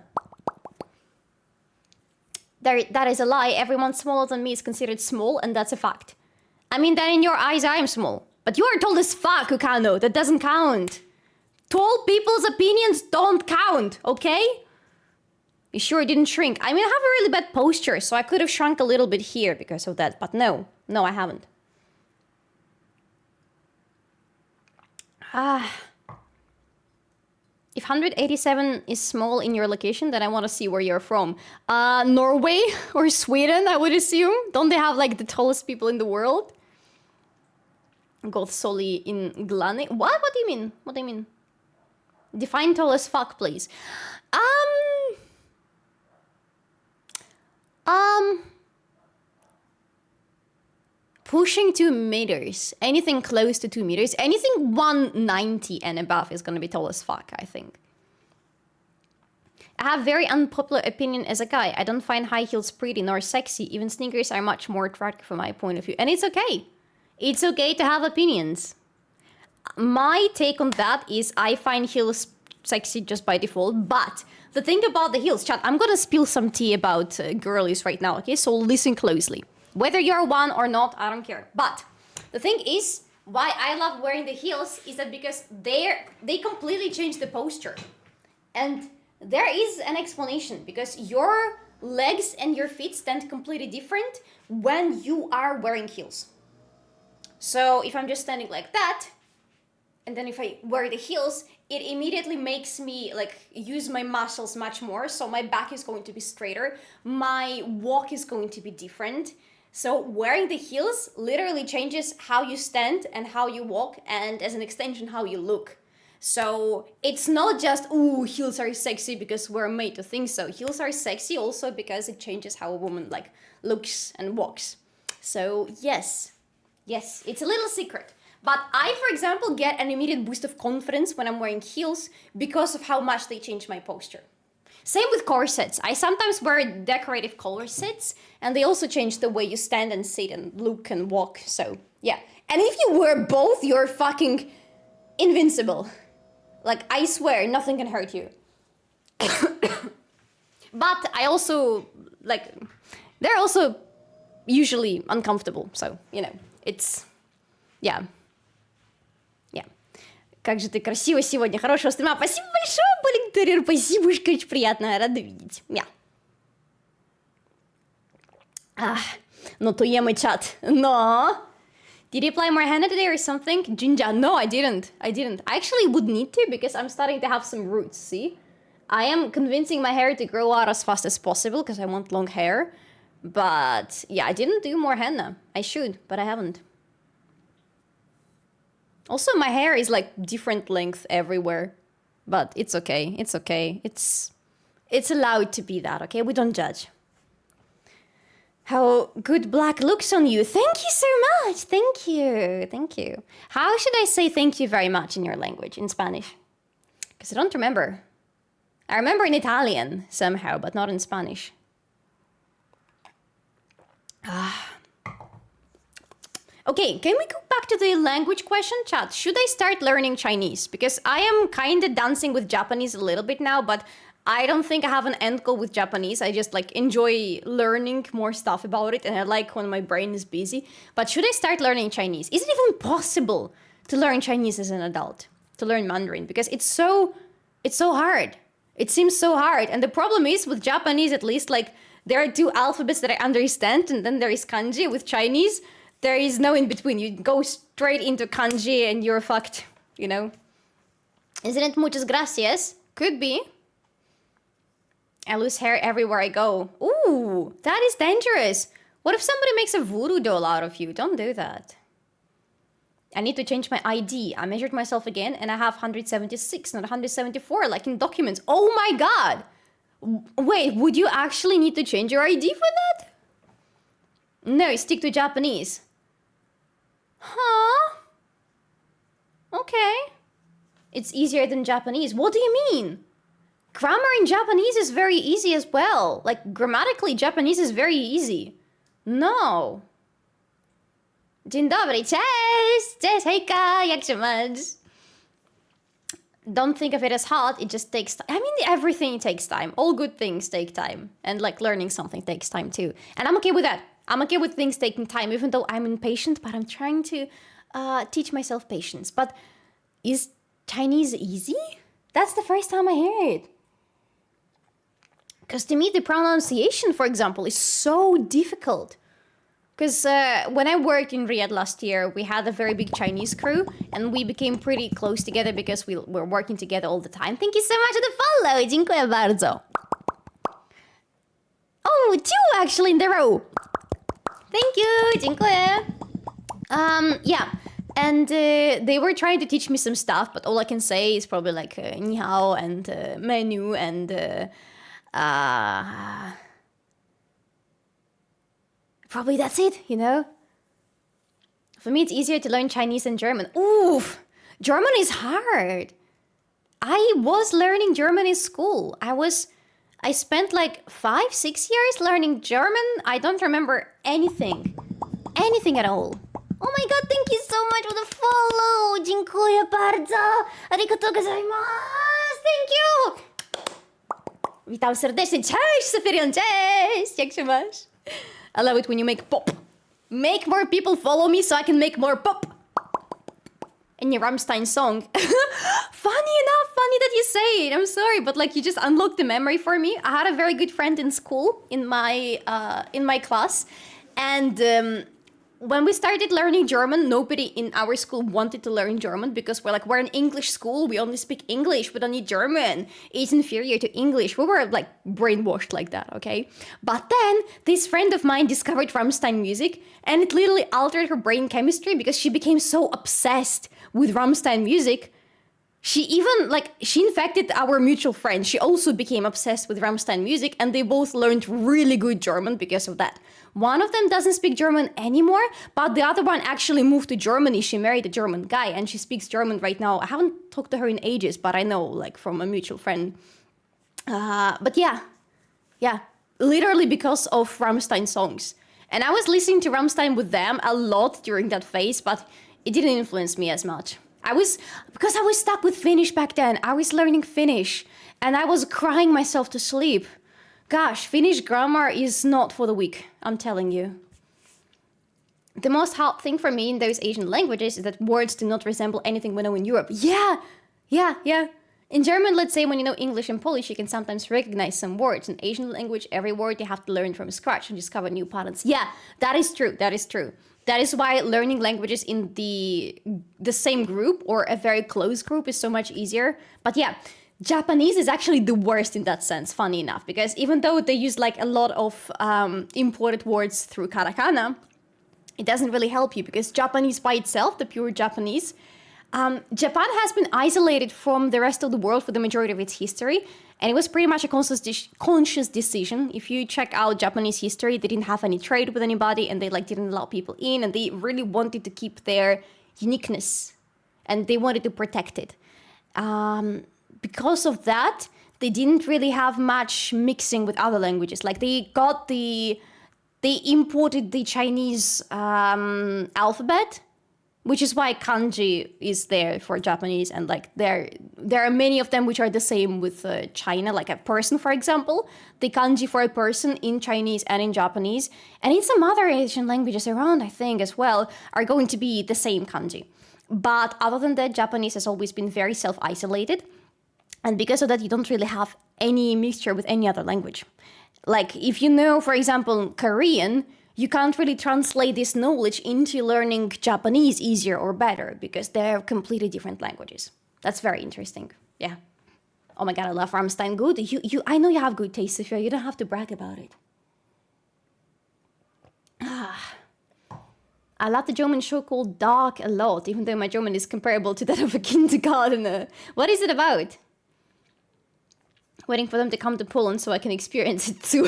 That is a lie. Everyone smaller than me is considered small, and that's a fact. I mean, that in your eyes, I am small. But you are tall as fuck, Ukano. That doesn't count. Tall people's opinions don't count, okay? You sure didn't shrink? I mean, I have a really bad posture, so I could have shrunk a little bit here because of that. But no, I haven't. If 187 is small in your location, then I want to see where you're from. Norway or Sweden, I would assume. Don't they have like the tallest people in the world? Gothsoli in Glani. What? What do you mean? What do you mean? Define tall as fuck, please. Pushing 2 meters. Anything close to 2 meters. Anything 190 and above is gonna be tall as fuck, I think. I have very unpopular opinion as a guy. I don't find high heels pretty nor sexy. Even sneakers are much more attractive from my point of view. And it's okay. It's okay to have opinions. My take on that is I find heels sexy just by default. But the thing about the heels, chat, I'm gonna spill some tea about girlies right now, okay? So listen closely. Whether you're one or not, I don't care. But the thing is, why I love wearing the heels is that because they completely change the posture. And there is an explanation, because your legs and your feet stand completely different when you are wearing heels. So if I'm just standing like that, and then if I wear the heels, it immediately makes me like use my muscles much more. So my back is going to be straighter. My walk is going to be different. So wearing the heels literally changes how you stand and how you walk, and as an extension, how you look. So it's not just, ooh, heels are sexy because we're made to think so. Heels are sexy also because it changes how a woman like looks and walks. So yes, it's a little secret. But I, for example, get an immediate boost of confidence when I'm wearing heels because of how much they change my posture. Same with corsets. I sometimes wear decorative corsets, and they also change the way you stand and sit and look and walk. So, yeah. And if you wear both, you're fucking invincible. Like, I swear, nothing can hurt you. But I also, like, they're also usually uncomfortable. So, you know, it's, yeah. Как же ты красиво сегодня, хорошего стрима. Спасибо большое, Болинтерьер, спасибо, очень приятно, рада видеть. No to yummy chat. No. Did you play more henna today or something? Jinja. No, I didn't. I actually would need to because I'm starting to have some roots, see? I am convincing my hair to grow out as fast as possible because I want long hair. But yeah, I didn't do more henna. I should, but I haven't. Also, my hair is like different length everywhere, but it's okay. It's okay. It's allowed to be that, okay? We don't judge. How good black looks on you. Thank you so much. Thank you. How should I say thank you very much in your language, in Spanish? Because I don't remember. I remember in Italian somehow, but not in Spanish. Okay, can we go back to the language question, chat? Should I start learning Chinese? Because I am kind of dancing with Japanese a little bit now, but I don't think I have an end goal with Japanese. I just like enjoy learning more stuff about it, and I like when my brain is busy. But should I start learning Chinese? Is it even possible to learn Chinese as an adult? To learn Mandarin? Because it's so hard. It seems so hard. And the problem is with Japanese, at least, like there are two alphabets that I understand, and then there is kanji. With Chinese, there is no in between. You go straight into kanji and you're fucked, you know? Isn't it muchas gracias? Could be. I lose hair everywhere I go. Ooh, that is dangerous. What if somebody makes a voodoo doll out of you? Don't do that. I need to change my ID. I measured myself again and I have 176, not 174, like in documents. Oh my god! Wait, would you actually need to change your ID for that? No, stick to Japanese. Huh? Okay. It's easier than Japanese. What do you mean? Grammar in Japanese is very easy as well. Like, grammatically, Japanese is very easy. No. Dzień dobry, cześć! Cześć, hejka, jak się masz? Don't think of it as hard, it just takes time. I mean, everything takes time. All good things take time. And, like, learning something takes time, too. And I'm okay with that. I'm okay with things taking time, even though I'm impatient, but I'm trying to teach myself patience. But is Chinese easy? That's the first time I hear it. Because to me, the pronunciation, for example, is so difficult. Because when I worked in Riyadh last year, we had a very big Chinese crew, and we became pretty close together because we were working together all the time. Thank you so much for the follow! Dziękuję bardzo. Oh, two actually in the row. Thank you, dziękuję. Yeah, and they were trying to teach me some stuff, but all I can say is probably like ni hao and menu and probably that's it, you know? For me, it's easier to learn Chinese than German. Oof! German is hard. I was learning German in school. I spent like 5-6 years learning German. I don't remember anything. Anything at all. Oh my god, thank you so much for the follow! Dziękuję bardzo! Arigatou gozaimasu! Thank you! Witam serdecznie. Cześć, Sefirion, cześć! Jak się masz? I love it when you make pop. Make more people follow me so I can make more pop. In your Rammstein song. Funny enough, funny that you say it. I'm sorry, but like you just unlocked the memory for me. I had a very good friend in school, in my class, and when we started learning German, nobody in our school wanted to learn German because we're an English school. We only speak English. We don't need German. It's inferior to English. We were like brainwashed like that, okay? But then this friend of mine discovered Rammstein music, and it literally altered her brain chemistry because she became so obsessed with Rammstein music. She infected our mutual friend. She also became obsessed with Rammstein music, and they both learned really good German because of that. One of them doesn't speak German anymore, but the other one actually moved to Germany. She married a German guy, and she speaks German right now. I haven't talked to her in ages, but I know, like, from a mutual friend. But yeah, literally because of Rammstein songs. And I was listening to Rammstein with them a lot during that phase, but it didn't influence me as much. Because I was stuck with Finnish back then. I was learning Finnish, and I was crying myself to sleep. Gosh, Finnish grammar is not for the weak, I'm telling you. The most hard thing for me in those Asian languages is that words do not resemble anything we know in Europe. Yeah. In German, let's say when you know English and Polish, you can sometimes recognize some words. In Asian language, every word you have to learn from scratch and discover new patterns. Yeah, that is true. That is why learning languages in the same group or a very close group is so much easier. But yeah, Japanese is actually the worst in that sense, funny enough, because even though they use like a lot of imported words through katakana, it doesn't really help you because Japanese by itself, the pure Japanese, Japan has been isolated from the rest of the world for the majority of its history, and it was pretty much a conscious decision. If you check out Japanese history, they didn't have any trade with anybody, and they didn't allow people in, and they really wanted to keep their uniqueness, and they wanted to protect it. Because of that, they didn't really have much mixing with other languages. Like they imported the Chinese alphabet, which is why kanji is there for Japanese, and like there are many of them which are the same with China, like a person, for example. The kanji for a person in Chinese and in Japanese, and in some other Asian languages around, I think, as well, are going to be the same kanji. But other than that, Japanese has always been very self-isolated, and because of that, you don't really have any mixture with any other language. Like, if you know, for example, Korean, you can't really translate this knowledge into learning Japanese easier or better because they're completely different languages. That's very interesting. Yeah. Oh my god, I love Rammstein. Good. I know you have good taste, Sophia. You don't have to brag about it. I love the German show called Dark a lot, even though my German is comparable to that of a kindergartner. What is it about? Waiting for them to come to Poland so I can experience it too.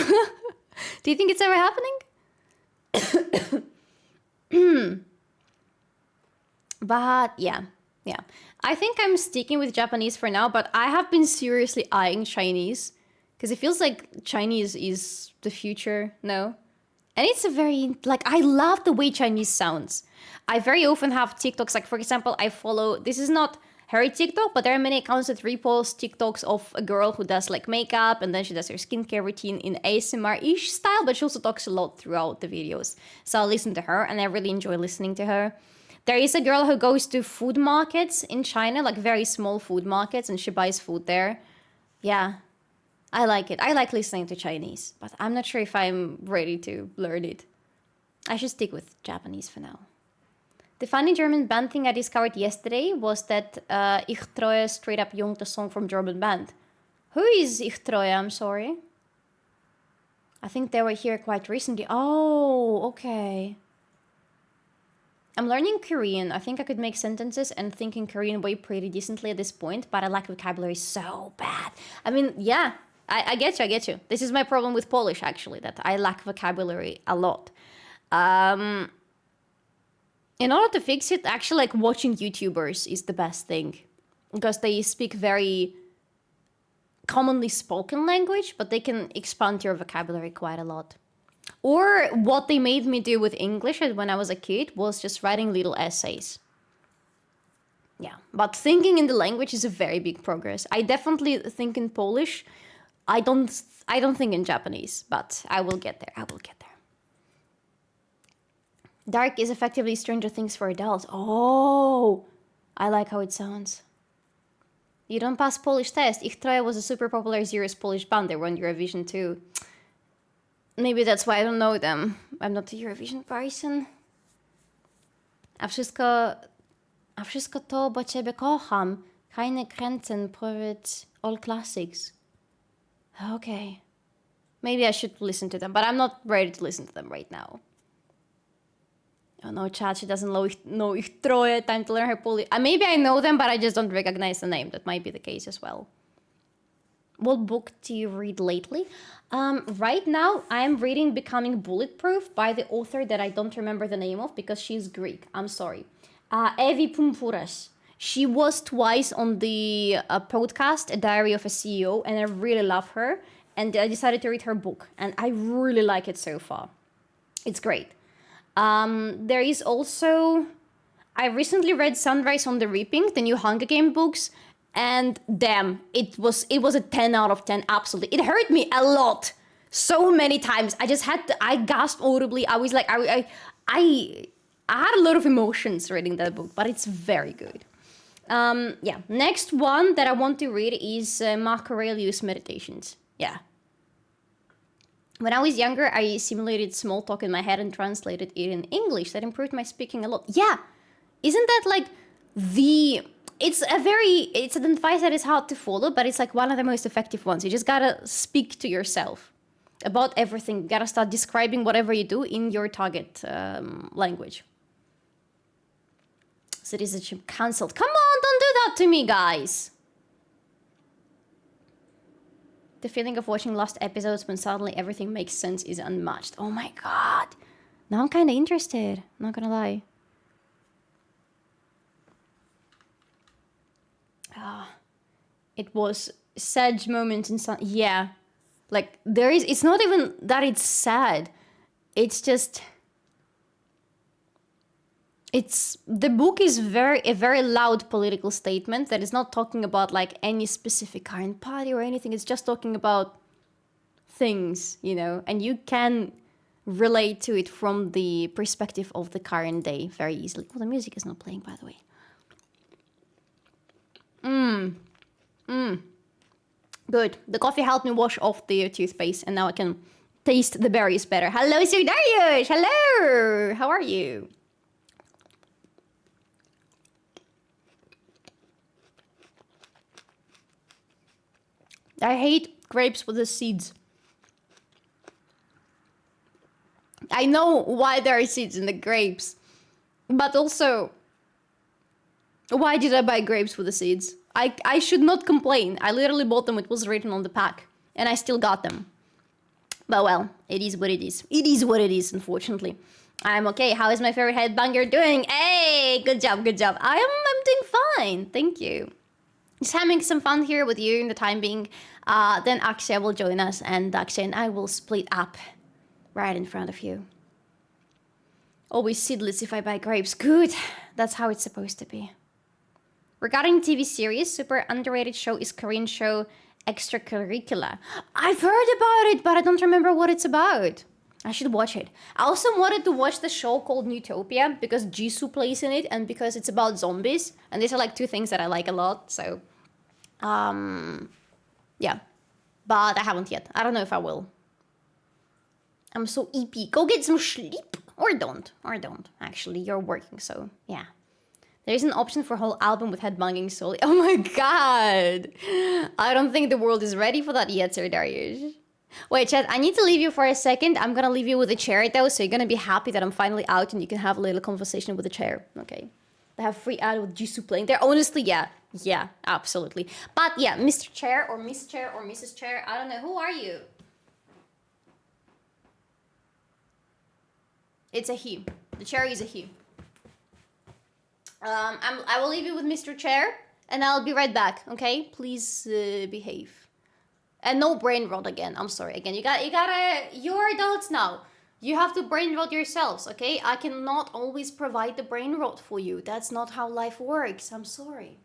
Do you think it's ever happening? But yeah. I think I'm sticking with Japanese for now, but I have been seriously eyeing Chinese because it feels like Chinese is the future, no? And it's a very, like, I love the way Chinese sounds. I very often have TikToks, like, for example, I follow, this is not her TikTok, but there are many accounts that repost TikToks of a girl who does, like, makeup, and then she does her skincare routine in ASMR-ish style, but she also talks a lot throughout the videos. So I'll listen to her, and I really enjoy listening to her. There is a girl who goes to food markets in China, like very small food markets, and she buys food there. Yeah. I like it. I like listening to Chinese, but I'm not sure if I'm ready to learn it. I should stick with Japanese for now. The funny German band thing I discovered yesterday was that Ich Treue straight up yonked a song from German band. Who is Ich Treue? I'm sorry. I think they were here quite recently. Oh, okay. I'm learning Korean. I think I could make sentences and think in Korean way pretty decently at this point, but I lack vocabulary so bad. I mean, yeah. I get you. This is my problem with Polish, actually, that I lack vocabulary a lot. In order to fix it, actually, like, watching YouTubers is the best thing. Because they speak very commonly spoken language, but they can expand your vocabulary quite a lot. Or what they made me do with English when I was a kid was just writing little essays. Yeah, but thinking in the language is a very big progress. I definitely think in Polish. I don't think in Japanese, but I will get there. Dark is effectively Stranger Things for adults. Oh, I like how it sounds. You don't pass Polish test. Ich Treue was a super popular Zero's Polish band. They won Eurovision too. Maybe that's why I don't know them. I'm not a Eurovision person. A wszystko to, bo ciebie kocham. Keine Grenzen, powiedz all classics. Okay. Maybe I should listen to them, but I'm not ready to listen to them right now. Oh no, chat, she doesn't know Ich Treue, time to learn her Polish. Maybe I know them, but I just don't recognize the name. That might be the case as well. What book do you read lately? Right now, I'm reading Becoming Bulletproof by the author that I don't remember the name of because she's Greek. I'm sorry. Evi Pumpouras. She was twice on the podcast, A Diary of a CEO, and I really love her. And I decided to read her book, and I really like it so far. It's great. There is also... I recently read Sunrise on the Reaping, the new Hunger Game books, and damn, it was a 10 out of 10, absolutely. It hurt me a lot, so many times. I gasped audibly. I was like, I had a lot of emotions reading that book, but it's very good. Yeah, next one that I want to read is Marco Aurelius Meditations. Yeah. When I was younger, I simulated small talk in my head and translated it in English. That improved my speaking a lot. Yeah, isn't that like it's an advice that is hard to follow, but it's like one of the most effective ones. You just gotta speak to yourself about everything. You gotta start describing whatever you do in your target language. Citizenship cancelled. Come on, don't do that to me, guys. The feeling of watching lost episodes when suddenly everything makes sense is unmatched. Oh my god. Now I'm kind of interested. Not gonna lie. It was sad moments in some... Yeah. Like, it's not even that it's sad. It's just... the book is a very loud political statement that is not talking about like any specific current party or anything. It's just talking about things, you know, and you can relate to it from the perspective of the current day very easily. Oh, the music is not playing, by the way. Good. The coffee helped me wash off the toothpaste, and now I can taste the berries better. Hello, Sir Darius! Hello! How are you? I hate grapes with the seeds. I know why there are seeds in the grapes, but also, why did I buy grapes with the seeds? I should not complain. I literally bought them, it was written on the pack, and I still got them. But well, it is what it is. It is what it is, unfortunately. I'm okay. How is my favorite headbanger doing? Hey, good job, good job. I'm doing fine, thank you. Just having some fun here with you in the time being. Then Akshay will join us, and Akshay and I will split up right in front of you. Always seedless if I buy grapes. Good. That's how it's supposed to be. Regarding TV series, super underrated show is Korean show Extracurricular. I've heard about it, but I don't remember what it's about. I should watch it. I also wanted to watch the show called Utopia because Jisoo plays in it and because it's about zombies. And these are like two things that I like a lot. So, yeah. But I haven't yet. I don't know if I will. I'm so EP. Go get some sleep. Or don't. Or don't. Actually, you're working, so yeah. There's an option for a whole album with headbanging solely. Oh my god! I don't think the world is ready for that yet, Sir Darius. Wait, chat, I need to leave you for a second. I'm gonna leave you with a chair though, so you're gonna be happy that I'm finally out and you can have a little conversation with the chair. Okay. They have free ad with Jisoo playing there. Honestly, yeah. Yeah, absolutely. But yeah, Mr. Chair or Miss Chair or Mrs. Chair, I don't know. Who are you? It's a he. The chair is a he. I will leave you with Mr. Chair, and I'll be right back. Okay, please behave, and no brain rot again. I'm sorry again. You're adults now. You have to brain rot yourselves. Okay, I cannot always provide the brain rot for you. That's not how life works. I'm sorry.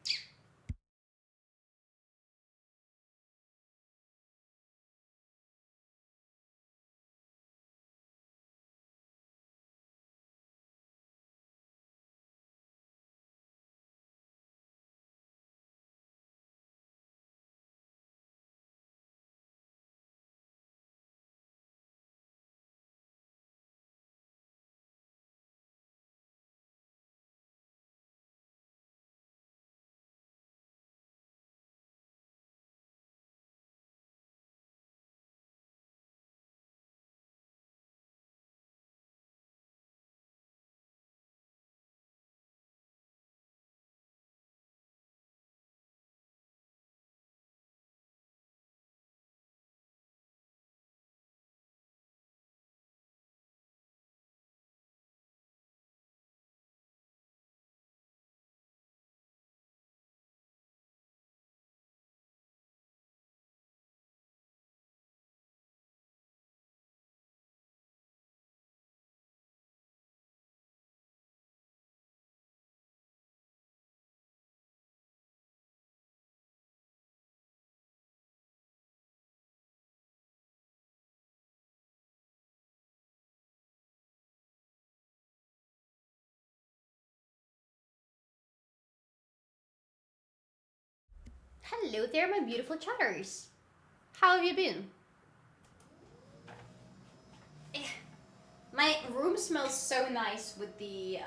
Hello there, my beautiful chatters. How have you been? My room smells so nice with the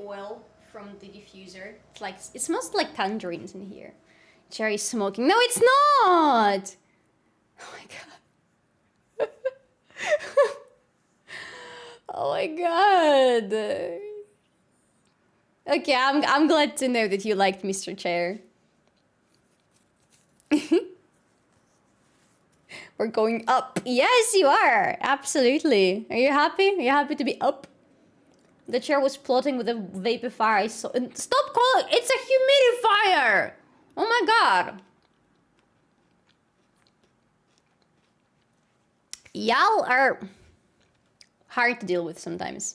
oil from the diffuser. It's like it smells like tangerines in here. Cherry smoking. No, it's not. Oh my god. Oh my god. Okay, I'm glad to know that you liked Mr. Chair. We're going up. Yes, you are. Absolutely. Are you happy? Are you happy to be up? The chair was plotting with a vapifier. Stop calling. It's a humidifier. Oh my god. Y'all are hard to deal with sometimes.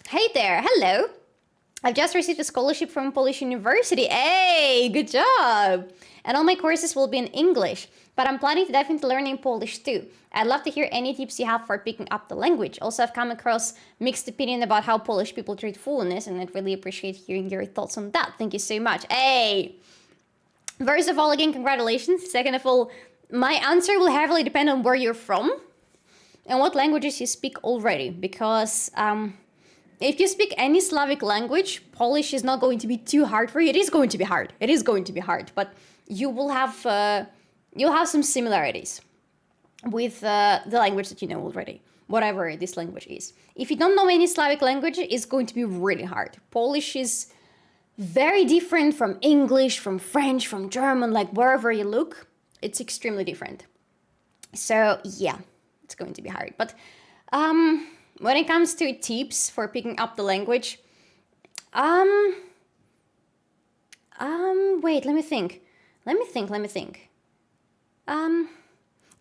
Hey there. Hello. I've just received a scholarship from Polish University. Hey, good job! And all my courses will be in English, but I'm planning to dive into learning Polish too. I'd love to hear any tips you have for picking up the language. Also, I've come across mixed opinion about how Polish people treat fluentness, and I'd really appreciate hearing your thoughts on that. Thank you so much. Hey! First of all, again, congratulations. Second of all, my answer will heavily depend on where you're from and what languages you speak already, because if you speak any Slavic language, Polish is not going to be too hard for you. It is going to be hard. It is going to be hard, but you will have you'll have some similarities with the language that you know already, whatever this language is. If you don't know any Slavic language, it's going to be really hard. Polish is very different from English, from French, from German, like wherever you look, it's extremely different. So yeah, it's going to be hard. But when it comes to tips for picking up the language, wait, let me think.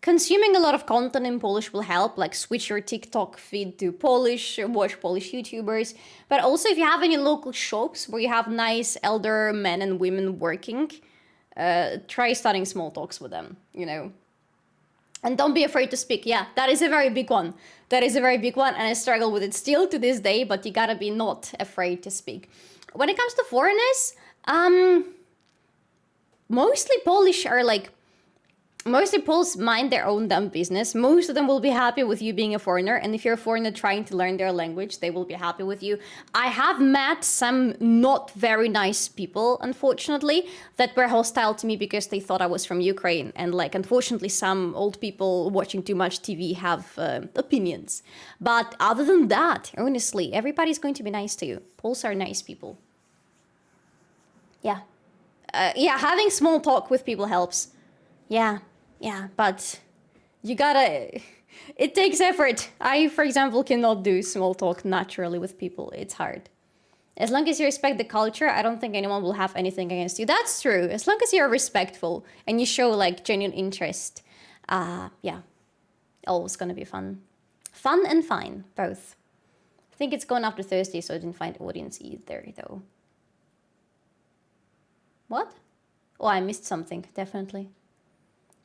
Consuming a lot of content in Polish will help, like switch your TikTok feed to Polish, watch Polish YouTubers. But also if you have any local shops where you have nice elder men and women working, try starting small talks with them, you know. And don't be afraid to speak. Yeah, that is a very big one. That is a very big one, and I struggle with it still to this day, but you gotta be not afraid to speak. When it comes to foreigners, mostly Polish are like, mostly Poles mind their own damn business. Most of them will be happy with you being a foreigner, and if you're a foreigner trying to learn their language, they will be happy with you. I have met some not very nice people, unfortunately, that were hostile to me because they thought I was from Ukraine, and like, unfortunately, some old people watching too much TV have opinions. But other than that, honestly, everybody's going to be nice to you. Poles are nice people. Yeah. Yeah, having small talk with people helps. Yeah, but you gotta, it takes effort. I, for example, cannot do small talk naturally with people. It's hard. As long as you respect the culture, I don't think anyone will have anything against you. That's true. As long as you're respectful and you show like genuine interest, yeah, always gonna be fun. Fun and fine, both. I think it's gone after Thursday, so I didn't find audience either, though. What? Oh, I missed something, definitely.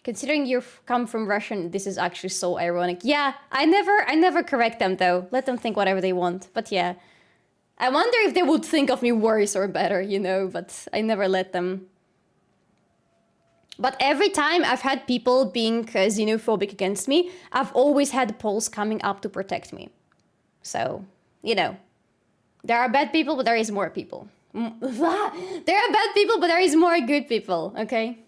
Considering you've come from Russian, this is actually so ironic. Yeah, I never correct them though. Let them think whatever they want. But yeah, I wonder if they would think of me worse or better, you know, but I never let them. But every time I've had people being xenophobic against me, I've always had Poles coming up to protect me. So, you know, there are bad people, but there is more people. There are bad people, but there is more good people, okay?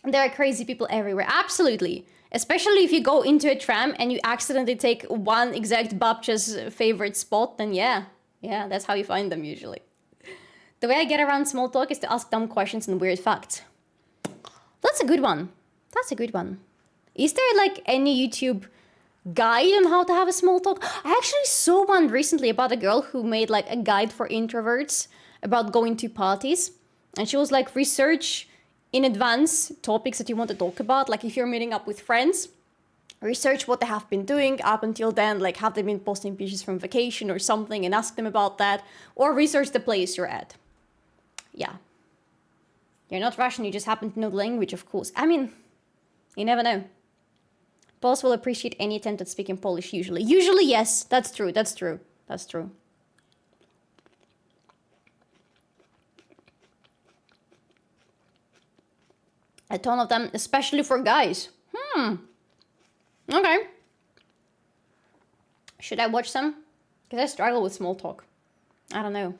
There are crazy people everywhere, absolutely. Especially if you go into a tram and you accidentally take one exact babcha's favorite spot, then yeah, that's how you find them usually. The way I get around small talk is to ask dumb questions and weird facts. That's a good one. That's a good one. Is there like any YouTube guide on how to have a small talk? I actually saw one recently about a girl who made like a guide for introverts about going to parties. And she was like, research in advance topics that you want to talk about. Like if you're meeting up with friends, research what they have been doing up until then. Like have they been posting pictures from vacation or something and ask them about that. Or research the place you're at. Yeah. You're not Russian, you just happen to know the language, of course. I mean, you never know. Poles will appreciate any attempt at speaking Polish usually. Usually, yes, that's true. A ton of them, especially for guys. Okay. Should I watch some? Because I struggle with small talk. I don't know.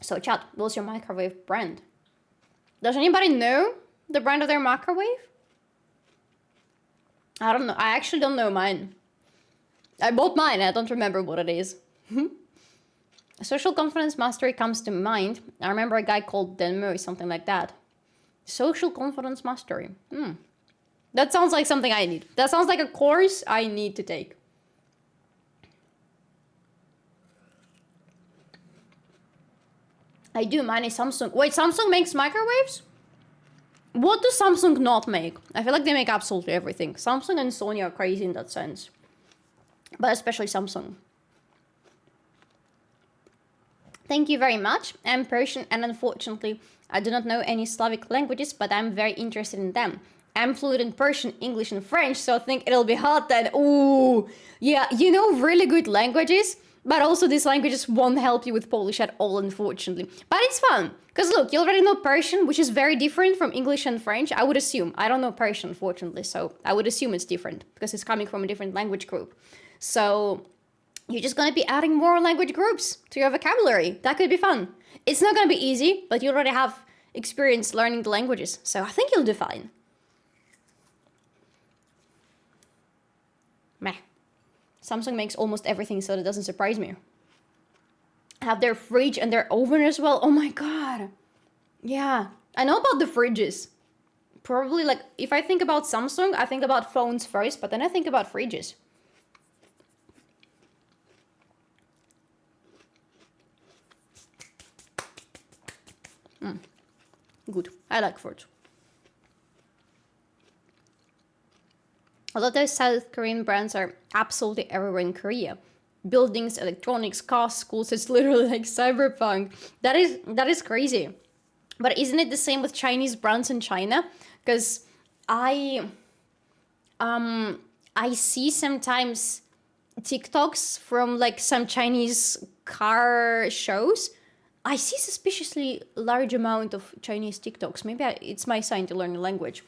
So chat, what's your microwave brand? Does anybody know the brand of their microwave? I don't know. I actually don't know mine. I bought mine. I don't remember what it is. Social confidence mastery comes to mind. I remember a guy called Denmo or something like that. Social confidence mastery. That sounds like something I need. That sounds like a course I need to take. I do. Mine is Samsung. Wait, Samsung makes microwaves? What does Samsung not make? I feel like they make absolutely everything. Samsung and Sony are crazy in that sense. But especially Samsung. Thank you very much. I'm Persian and unfortunately I do not know any Slavic languages, but I'm very interested in them. I'm fluent in Persian, English, and French, so I think it'll be hard then. Ooh, yeah, you know really good languages, but also these languages won't help you with Polish at all, unfortunately. But it's fun, because look, you already know Persian, which is very different from English and French, I would assume. I don't know Persian, unfortunately, so I would assume it's different, because it's coming from a different language group. So you're just going to be adding more language groups to your vocabulary. That could be fun. It's not going to be easy, but you already have experience learning the languages, so I think you'll do fine. Meh. Samsung makes almost everything, so that doesn't surprise me. Have their fridge and their oven as well. Oh my god. Yeah, I know about the fridges. Probably, like, if I think about Samsung, I think about phones first, but then I think about fridges. Good. I like fruit. A lot of those South Korean brands are absolutely everywhere in Korea. Buildings, electronics, cars, schools, it's literally like cyberpunk. That is crazy. But isn't it the same with Chinese brands in China? Because I see sometimes TikToks from like some Chinese car shows. I see suspiciously large amount of Chinese TikToks. Maybe it's my sign to learn the language.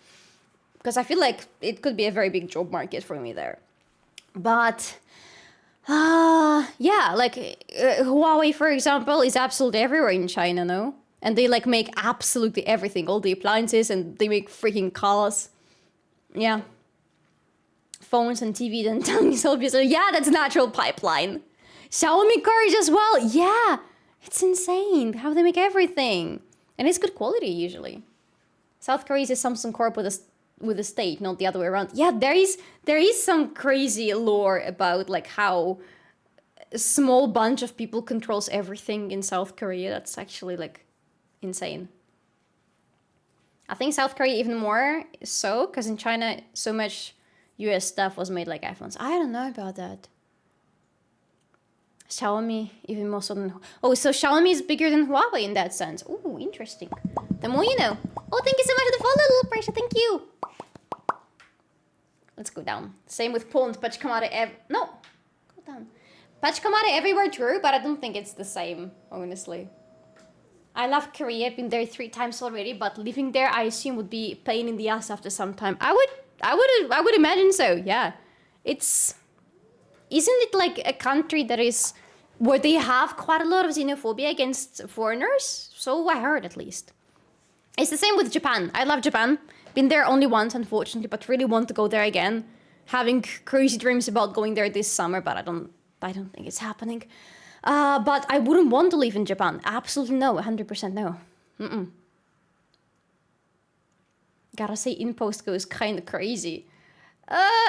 Because I feel like it could be a very big job market for me there. But, yeah, like Huawei, for example, is absolutely everywhere in China, no? And they like make absolutely everything, all the appliances, and they make freaking cars. Yeah. Phones and TV and tongues, obviously. Yeah, that's natural pipeline. Xiaomi cars as well. Yeah, it's insane how they make everything. And it's good quality, usually. South Korea is a Samsung Corp with a state, not the other way around. Yeah, there is some crazy lore about like how a small bunch of people controls everything in South Korea. That's actually like insane. I think South Korea even more so, because in China so much US stuff was made like iPhones. I don't know about that. Xiaomi even more so than... Oh, so Xiaomi is bigger than Huawei in that sense. Ooh, interesting. The more you know. Oh, thank you so much for the follow, little pressure. Thank you. Let's go down. Same with Poland. Paczkomary No. Go down. Paczkomary everywhere, true, but I don't think it's the same, honestly. I love Korea. I've been there 3 times already, but living there, I assume, would be a pain in the ass after some time. I would imagine so, yeah. Isn't it like a country that is... where they have quite a lot of xenophobia against foreigners? So I heard, at least. It's the same with Japan. I love Japan. Been there only once, unfortunately, but really want to go there again. Having crazy dreams about going there this summer, but I don't think it's happening. But I wouldn't want to live in Japan. Absolutely no. 100% no. Gotta say, InPost goes kind of crazy.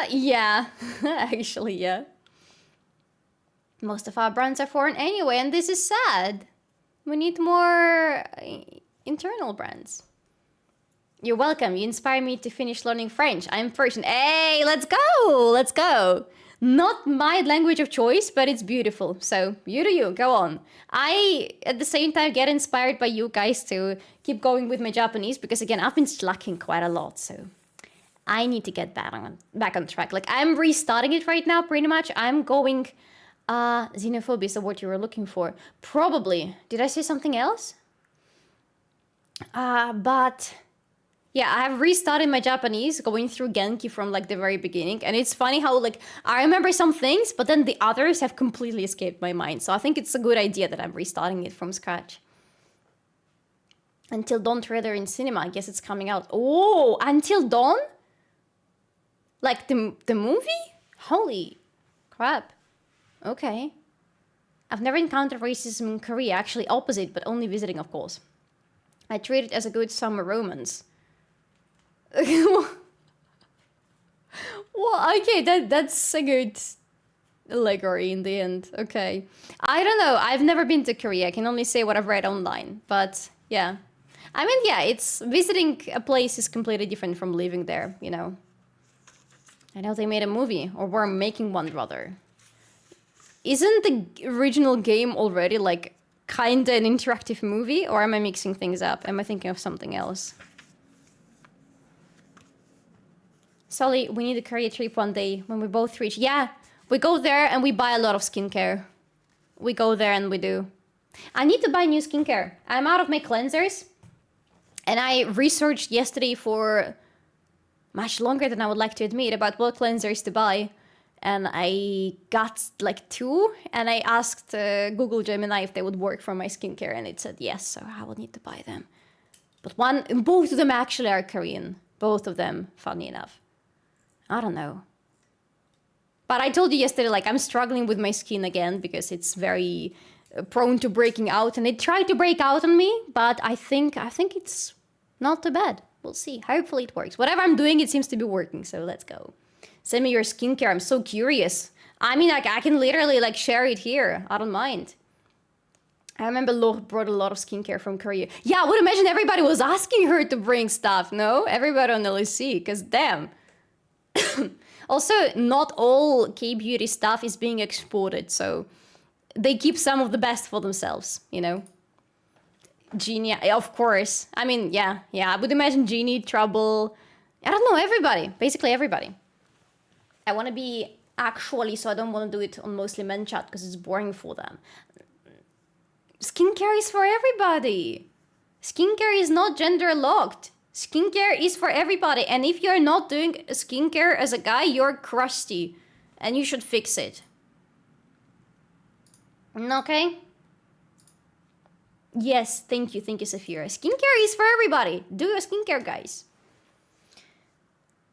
Yeah. Actually, yeah. Most of our brands are foreign anyway, and this is sad. We need more internal brands. You're welcome. You inspire me to finish learning French. I'm Persian. Hey, let's go. Let's go. Not my language of choice, but it's beautiful. So you do you. Go on. I, at the same time, get inspired by you guys to keep going with my Japanese because, again, I've been slacking quite a lot. So I need to get back on track. Like, I'm restarting it right now, pretty much. I'm going... xenophobia is the word you were looking for. Probably. Did I say something else? But... yeah, I have restarted my Japanese, going through Genki from, like, the very beginning. And it's funny how, like, I remember some things, but then the others have completely escaped my mind. So I think it's a good idea that I'm restarting it from scratch. Until Dawn trailer in cinema. I guess it's coming out. Oh, Until Dawn? Like, the movie? Holy crap. Okay. I've never encountered racism in Korea. Actually, opposite, but only visiting, of course. I treat it as a good summer romance. Well, okay, that's a good allegory in the end. Okay. I don't know. I've never been to Korea. I can only say what I've read online. But, yeah. I mean, yeah, it's visiting a place is completely different from living there, you know. I know they made a movie, or were making one rather. Isn't the original game already like kinda an interactive movie, or am I mixing things up? Am I thinking of something else? Sully, we need a Korea trip one day when we both reach. Yeah, we go there and we buy a lot of skincare. We go there and we do. I need to buy new skincare. I'm out of my cleansers. And I researched yesterday for much longer than I would like to admit about what cleansers to buy. And I got like 2, and I asked Google Gemini if they would work for my skincare, and it said yes, so I will need to buy them. But both of them actually are Korean. Both of them, funny enough. I don't know. But I told you yesterday, like, I'm struggling with my skin again because it's very prone to breaking out, and it tried to break out on me, but I think it's not too bad. We'll see. Hopefully it works. Whatever I'm doing, it seems to be working, so let's go. Send me your skincare. I'm so curious. I mean, like, I can literally, like, share it here. I don't mind. I remember Laura brought a lot of skincare from Korea. Yeah, I would imagine everybody was asking her to bring stuff, no? Everybody on LSC, because damn. Also, not all K-beauty stuff is being exported, so they keep some of the best for themselves, you know? Genie, of course. I mean, yeah, I would imagine Genie, Trouble. I don't know, everybody. Basically everybody. I want to be actually, so I don't want to do it on mostly men chat because it's boring for them. Skincare is for everybody. Skincare is not gender locked. Skincare is for everybody. And if you're not doing skincare as a guy, you're crusty. And you should fix it. Okay? Yes, thank you, Saphira. Skincare is for everybody. Do your skincare, guys.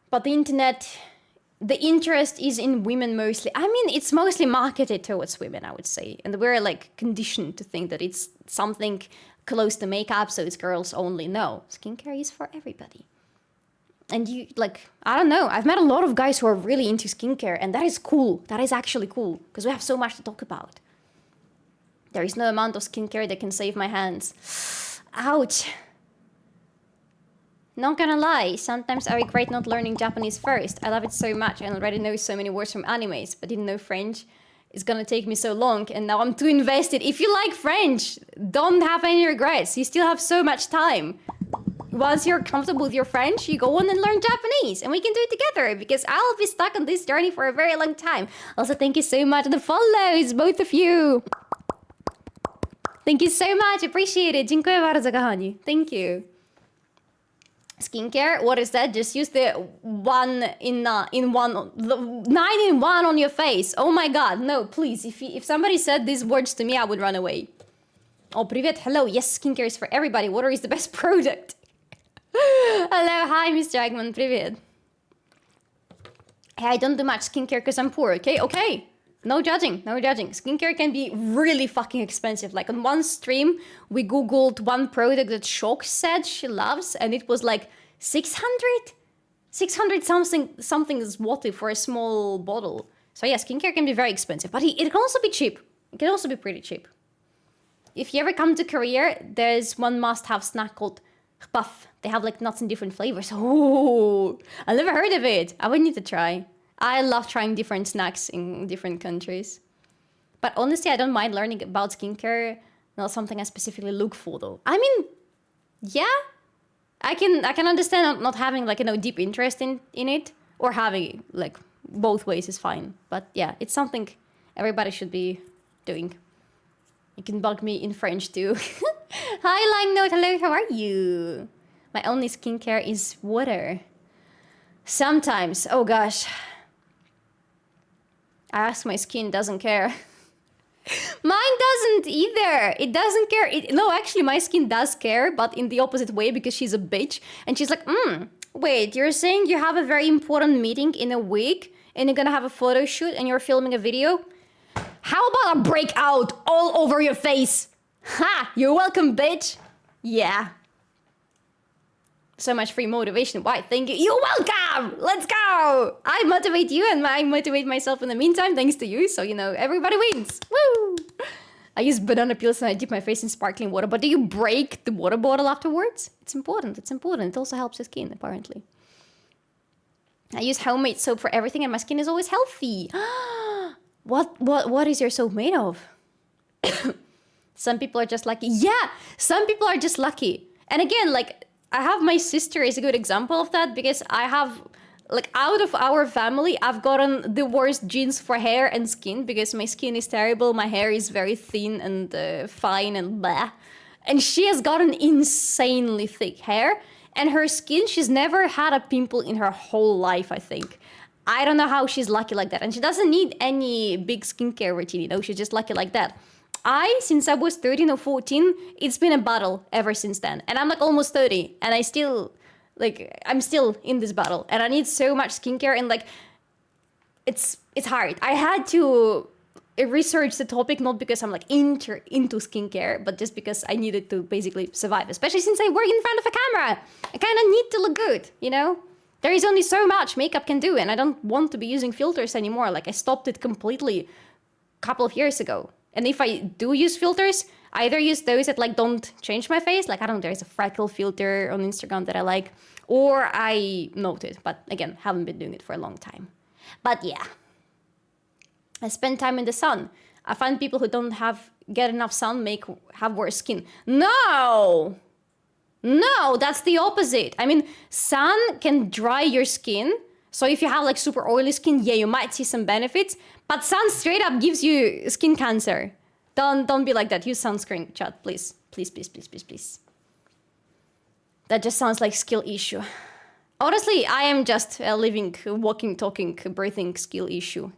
But the internet, the interest is in women mostly. I mean, it's mostly marketed towards women, I would say. And we're like conditioned to think that it's something close to makeup, so it's girls only. No, skincare is for everybody. And you, like, I don't know. I've met a lot of guys who are really into skincare, and that is cool. That is actually cool, because we have so much to talk about. There is no amount of skincare that can save my hands. Ouch. Not gonna lie, sometimes I regret not learning Japanese first. I love it so much and already know so many words from animes, but didn't know French. It's gonna take me so long, and now I'm too invested. If you like French, don't have any regrets. You still have so much time. Once you're comfortable with your French, you go on and learn Japanese, and we can do it together, because I'll be stuck on this journey for a very long time. Also, thank you so much for the follows, both of you. Thank you so much, appreciate it. Dziękuję bardzo, kochani. Thank you. Skincare, what is that? Just use the 9-in-1 on your face. Oh my god, no, please. If somebody said these words to me, I would run away. Oh, привет, hello. Yes, skincare is for everybody. Water is the best product. Hello, hi, Mr. Eggman, привет. Hey, I don't do much skincare because I'm poor, okay? Okay. No judging, no judging. Skincare can be really fucking expensive. Like on one stream, we googled one product that Shock said she loves, and it was like 600 something zloty for a small bottle. So yeah, skincare can be very expensive, but it can also be cheap. It can also be pretty cheap. If you ever come to Korea, there's one must-have snack called puff. They have like nuts in different flavors. Oh, I never heard of it. I would need to try. I love trying different snacks in different countries. But honestly, I don't mind learning about skincare. Not something I specifically look for, though. I mean, yeah, I can understand not having like deep interest in it, or having like both ways is fine. But yeah, it's something everybody should be doing. You can bug me in French too. Hi, Lang Note. Hello, how are you? My only skincare is water. Sometimes, oh gosh. I ask my skin, doesn't care. Mine doesn't either. It doesn't care. No, actually, my skin does care, but in the opposite way, because she's a bitch. And she's like, wait, you're saying you have a very important meeting in a week and you're gonna have a photo shoot and you're filming a video? How about a breakout all over your face? Ha! You're welcome, bitch. Yeah. So much free motivation. Why? Thank you. You're welcome. Let's go. I motivate you and I motivate myself in the meantime, thanks to you. So, everybody wins. Woo! I use banana peels and I dip my face in sparkling water. But do you break the water bottle afterwards? It's important. It's important. It also helps your skin, apparently. I use homemade soap for everything and my skin is always healthy. What is your soap made of? Some people are just lucky. Yeah, some people are just lucky. And again, like, I have my sister is a good example of that because I have, like, out of our family, I've gotten the worst genes for hair and skin because my skin is terrible. My hair is very thin and fine and blah. And she has gotten insanely thick hair. And her skin, she's never had a pimple in her whole life, I think. I don't know how she's lucky like that. And she doesn't need any big skincare routine, you know? She's just lucky like that. Since I was 13 or 14, it's been a battle ever since then. And I'm like almost 30 and I'm still in this battle and I need so much skincare and like, it's hard. I had to research the topic, not because I'm like into skincare, but just because I needed to basically survive, especially since I work in front of a camera. I kind of need to look good, you know? There is only so much makeup can do and I don't want to be using filters anymore. Like I stopped it completely a couple of years ago. And if I do use filters, I either use those that like don't change my face, like I don't know, there's a freckle filter on Instagram that I like, or I note it, but again, haven't been doing it for a long time. But yeah, I spend time in the sun. I find people who don't get enough sun have worse skin. No, that's the opposite. I mean, sun can dry your skin. So if you have like super oily skin, yeah, you might see some benefits, but sun straight up gives you skin cancer. Don't be like that. Use sunscreen, chat, please. Please. That just sounds like skill issue. Honestly, I am just a living, walking, talking, breathing skill issue.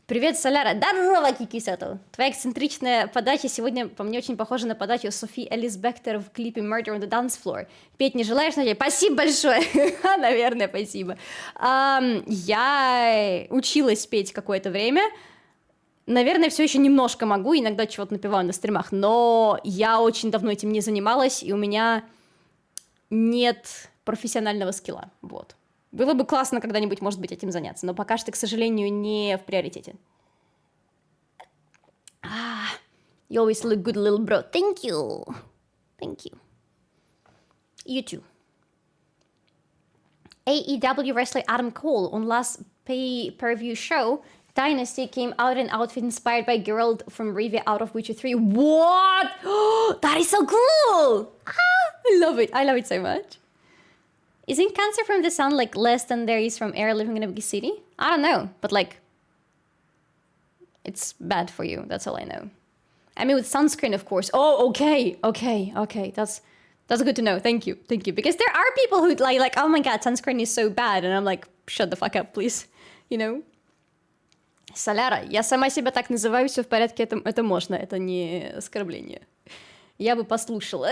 Привет, Соляра. Здорово, Кикисето. Твоя эксцентричная подача сегодня по мне очень похожа на подачу Софи Элис Бектер в клипе Murder on the Dance Floor. Петь не желаешь, надеюсь? Спасибо большое. Наверное, спасибо. Я училась петь какое-то время. Наверное, все еще немножко могу, иногда чего-то напеваю на стримах, но я очень давно этим не занималась, и у меня нет профессионального скилла. Вот. Было бы классно когда-нибудь, может быть, этим заняться, но пока что, к сожалению, не в приоритете. You always look good, little bro. Thank you. You too. AEW wrestler Adam Cole on last pay-per-view show Dynasty came out in an outfit inspired by Geralt from Rivia out of Witcher 3. What? That is so cool! I love it so much. Isn't cancer from the sun like less than there is from air living in a big city? I don't know, but like, it's bad for you. That's all I know. I mean, with sunscreen, of course. Oh, okay. That's good to know. Thank you. Because there are people who like, oh my god, sunscreen is so bad. And I'm like, shut the fuck up, please. You know? Соляра, я сама себя так называю, все в порядке, это можно, это не оскорбление. Я бы послушала.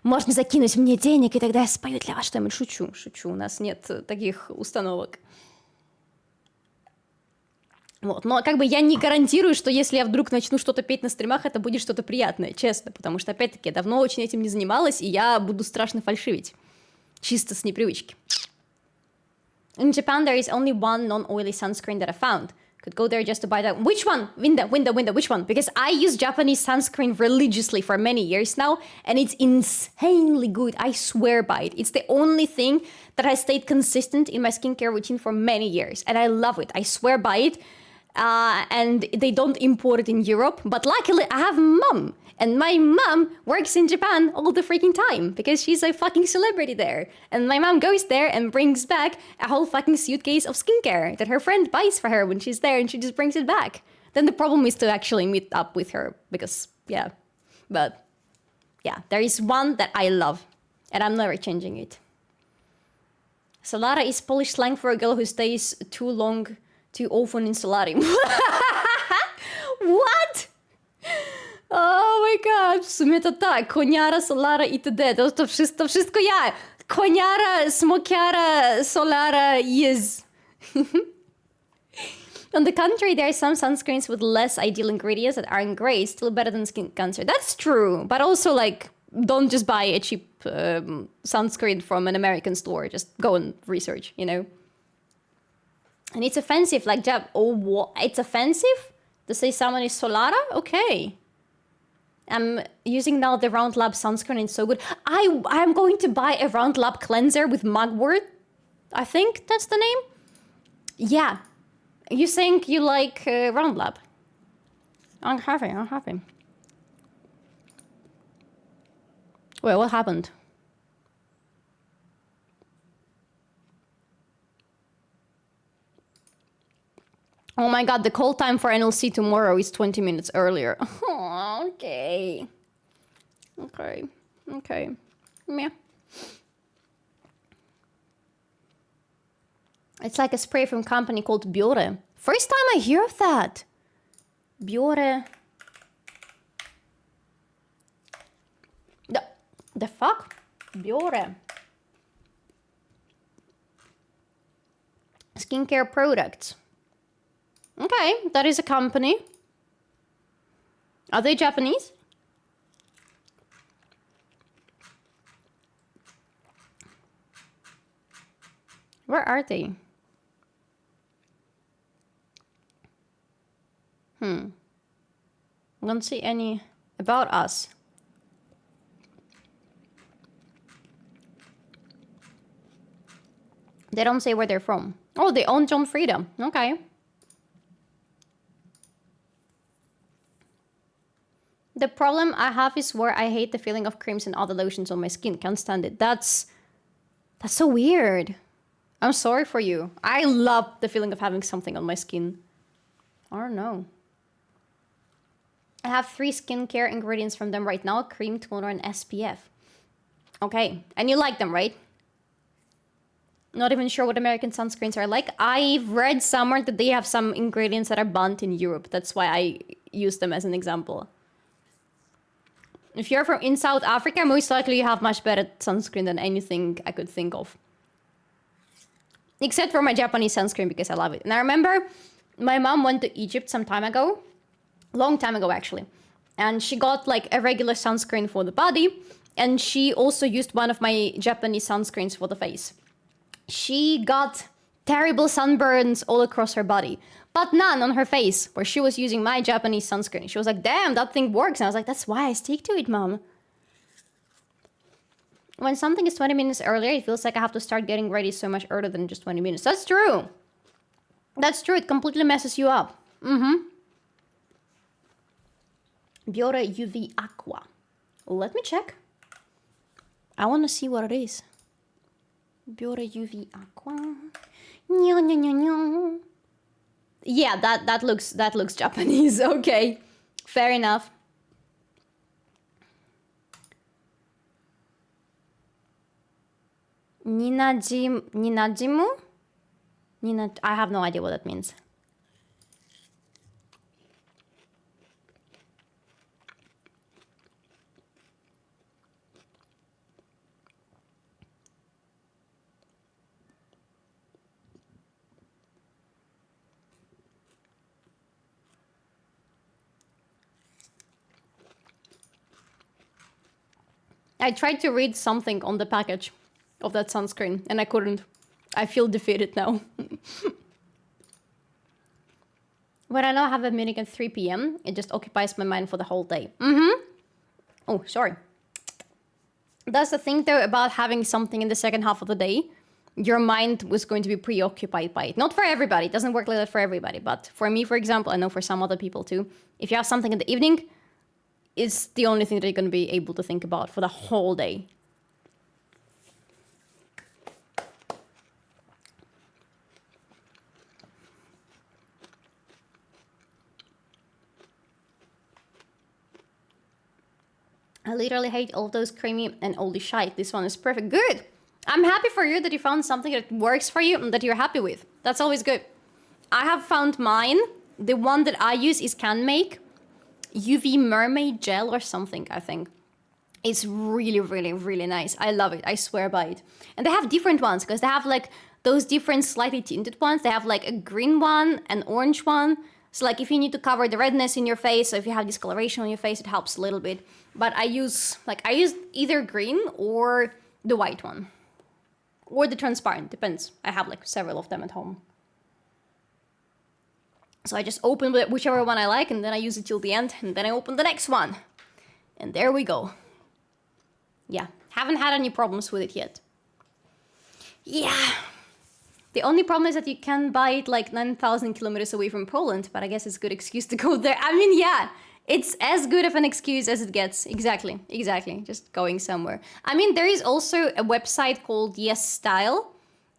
Можно закинуть мне денег, и тогда я спою для вас что-нибудь. Шучу, у нас нет таких установок. Вот, но как бы я не гарантирую, что если я вдруг начну что-то петь на стримах, это будет что-то приятное, честно, потому что, опять-таки, я давно очень этим не занималась, и я буду страшно фальшивить. Чисто с непривычки. In Japan, there is only one non-oily sunscreen that I found. Could go there just to buy that. Which one? Winda, which one? Because I use Japanese sunscreen religiously for many years now, and it's insanely good. I swear by it. It's the only thing that has stayed consistent in my skincare routine for many years, and I love it. I swear by it. And they don't import it in Europe, but luckily I have mom, and my mom works in Japan all the freaking time because she's a fucking celebrity there, and my mom goes there and brings back a whole fucking suitcase of skincare that her friend buys for her when she's there, and she just brings it back. Then the problem is to actually meet up with her because there is one that I love and I'm never changing it. Solara is Polish slang for a girl who stays too often in solarium. What? Oh my god, w sumie to tak. Koniara, solara i td. To wszystko ja. Koniara, smokiara, solara, yes. On the contrary, there are some sunscreens with less ideal ingredients that aren't great, still better than skin cancer. That's true, but also like, don't just buy a cheap sunscreen from an American store. Just go and research, you know? And it's offensive, like, what? It's offensive To say someone is Solara? Okay. I'm using now the Round Lab sunscreen. It's so good. I'm going to buy a Round Lab cleanser with mugwort. I think that's the name. Yeah. You think you like Round Lab? I'm happy. Wait, what happened? Oh my god, the call time for NLC tomorrow is 20 minutes earlier. Oh, okay. Okay. Meh. It's like a spray from a company called Biore. First time I hear of that. Biore. The fuck? Biore. Skincare products. Okay, that is a company. Are they Japanese? Where are they? I don't see any about us. They don't say where they're from. Oh, they own John Frieda. Okay. The problem I have is where I hate the feeling of creams and other lotions on my skin. Can't stand it. That's so weird. I'm sorry for you. I love the feeling of having something on my skin. I don't know. I have 3 skincare ingredients from them right now. Cream, toner, and SPF. Okay. And you like them, right? Not even sure what American sunscreens are like. I've read somewhere that they have some ingredients that are banned in Europe. That's why I use them as an example. If you're from in South Africa, most likely you have much better sunscreen than anything I could think of. Except for my Japanese sunscreen, because I love it. And I remember my mom went to Egypt some time ago. Long time ago, actually. And she got like a regular sunscreen for the body. And she also used one of my Japanese sunscreens for the face. She got terrible sunburns all across her body, but none on her face, where she was using my Japanese sunscreen. She was like, damn, that thing works. And I was like, that's why I stick to it, mom. When something is 20 minutes earlier, it feels like I have to start getting ready so much earlier than just 20 minutes. That's true. That's true. It completely messes you up. Biore UV Aqua. Let me check. I want to see what it is. Biore UV Aqua. Yeah, that looks Japanese. Okay, fair enough. Ninajimu? I have no idea what that means. I tried to read something on the package of that sunscreen and I couldn't. I feel defeated now. When I now have a meeting at 3 p.m., it just occupies my mind for the whole day. Oh, sorry. That's the thing though about having something in the second half of the day. Your mind was going to be preoccupied by it. Not for everybody. It doesn't work like that for everybody. But for me, for example, I know for some other people too. If you have something in the evening, it's the only thing that you're going to be able to think about for the whole day. I literally hate all those creamy and oldie shite. This one is perfect. Good. I'm happy for you that you found something that works for you and that you're happy with. That's always good. I have found mine. The one that I use is CanMake. UV Mermaid Gel or something, I think. It's really, really, really nice. I love it. I swear by it. And they have different ones because they have like those different slightly tinted ones. They have like a green one, an orange one. So like if you need to cover the redness in your face, or if you have discoloration on your face, it helps a little bit. But I use either green or the white one. Or the transparent, depends. I have like several of them at home. So I just open whichever one I like, and then I use it till the end, and then I open the next one. And there we go. Yeah, haven't had any problems with it yet. Yeah. The only problem is that you can buy it like 9,000 kilometers away from Poland, but I guess it's a good excuse to go there. I mean, yeah, it's as good of an excuse as it gets. Exactly, just going somewhere. I mean, there is also a website called Yes Style,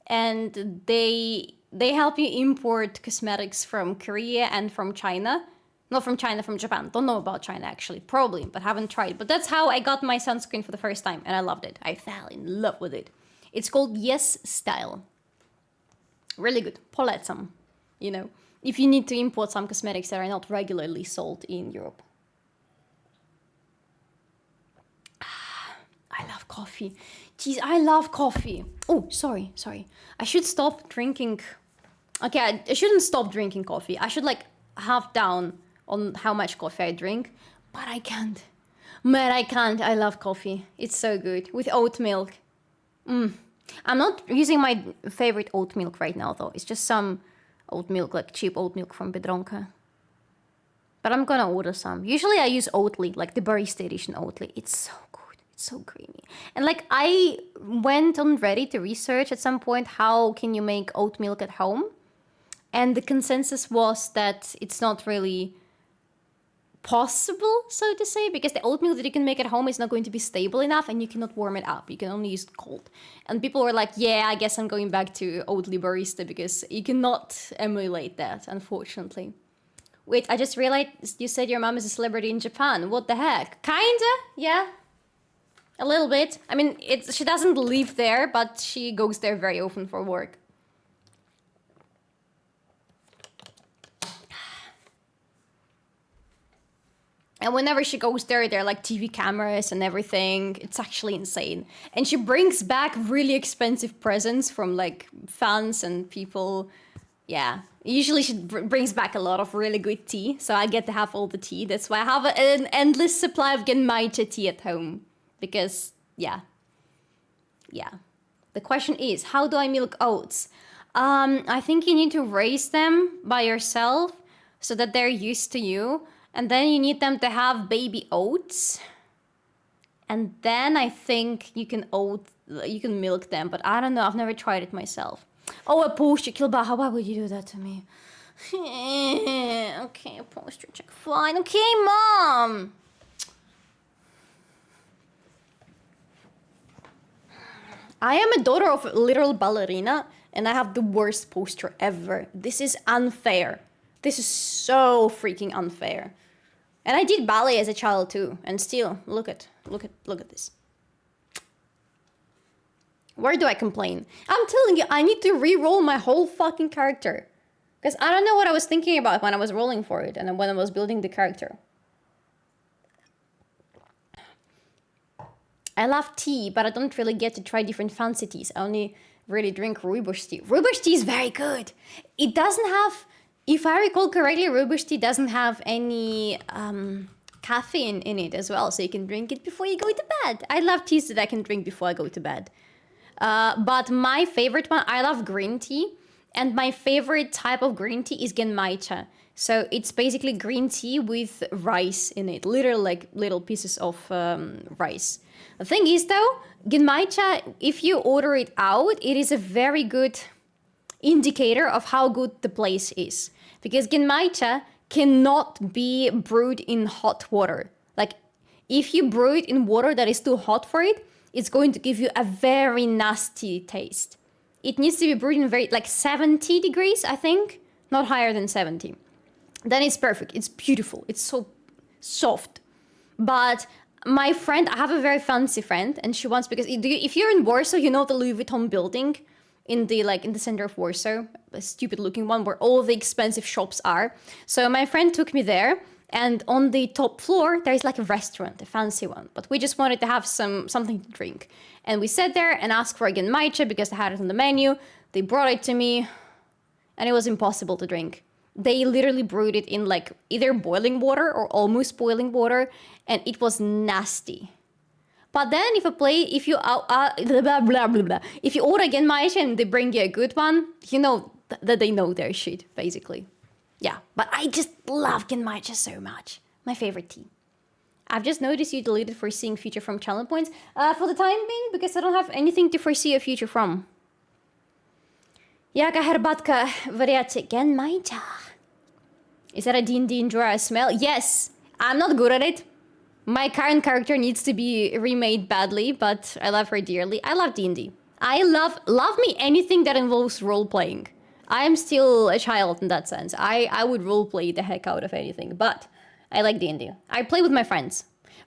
and they help you import cosmetics from Korea and from China. Not from China, from Japan. Don't know about China, actually. Probably, but haven't tried. But that's how I got my sunscreen for the first time, and I loved it. I fell in love with it. It's called Yes Style. Really good. Polecam, you know, if you need to import some cosmetics that are not regularly sold in Europe. I love coffee. Jeez, I love coffee. Oh, sorry. I should stop drinking. Okay, I shouldn't stop drinking coffee. I should like half down on how much coffee I drink, but I can't. Man, I can't. I love coffee. It's so good. With oat milk. I'm not using my favorite oat milk right now, though. It's just some oat milk, like cheap oat milk from Biedronka. But I'm gonna order some. Usually I use Oatly, like the barista edition Oatly. It's so good. It's so creamy. And like I went on Reddit to research at some point how can you make oat milk at home. And the consensus was that it's not really possible, so to say, because the oat milk that you can make at home is not going to be stable enough and you cannot warm it up. You can only use it cold. And people were like, yeah, I guess I'm going back to Oatly barista because you cannot emulate that, unfortunately. Wait, I just realized you said your mom is a celebrity in Japan. What the heck? Kinda, yeah. A little bit. I mean, she doesn't live there, but she goes there very often for work. And whenever she goes there, there are like TV cameras and everything. It's actually insane. And she brings back really expensive presents from like fans and people. Yeah, usually she brings back a lot of really good tea. So I get to have all the tea. That's why I have an endless supply of Genmaicha tea at home. Because, yeah. The question is, how do I milk oats? I think you need to raise them by yourself so that they're used to you. And then you need them to have baby oats. And then I think you can milk them. But I don't know. I've never tried it myself. Oh, a posture Kilbaha. Why would you do that to me? Okay, a posture check. Fine. Okay, Mom. I am a daughter of a literal ballerina. And I have the worst posture ever. This is unfair. This is so freaking unfair. And I did ballet as a child too, and still, look at this. Where do I complain? I'm telling you, I need to re-roll my whole fucking character. Because I don't know what I was thinking about when I was rolling for it, and when I was building the character. I love tea, but I don't really get to try different fancy teas. I only really drink rooibos tea. Rooibos tea is very good. It doesn't have... If I recall correctly, rooibos tea doesn't have any caffeine in it as well, so you can drink it before you go to bed. I love teas that I can drink before I go to bed. But my favorite one, I love green tea, and my favorite type of green tea is Genmaicha. So it's basically green tea with rice in it, literally like little pieces of rice. The thing is though, Genmaicha, if you order it out, it is a very good indicator of how good the place is. Because Genmaicha cannot be brewed in hot water. Like, if you brew it in water that is too hot for it, it's going to give you a very nasty taste. It needs to be brewed in like 70 degrees, I think. Not higher than 70. Then it's perfect. It's beautiful. It's so soft. But my friend, I have a very fancy friend, and she wants, because if you're in Warsaw, you know the Louis Vuitton building in the center of Warsaw, a stupid looking one where all the expensive shops are. So my friend took me there, and on the top floor there is like a restaurant, a fancy one, but we just wanted to have something to drink. And we sat there and asked for a Genmaicha because they had it on the menu. They brought it to me, and it was impossible to drink. They literally brewed it in like either boiling water or almost boiling water, and it was nasty. But then if you order Genmaicha and they bring you a good one, you know that they know their shit, basically. Yeah, but I just love Genmaicha so much. My favorite tea. I've just noticed you deleted foreseeing future from channel points. For the time being, because I don't have anything to foresee a future from. Jaka herbatka wariacie Genmaicha. Is that a D&D Endura smell? Yes. I'm not good at it. My current character needs to be remade badly, but I love her dearly. I love D&D. I love me anything that involves role-playing. I am still a child in that sense. I would roleplay the heck out of anything, but I like D&D. I play with my friends.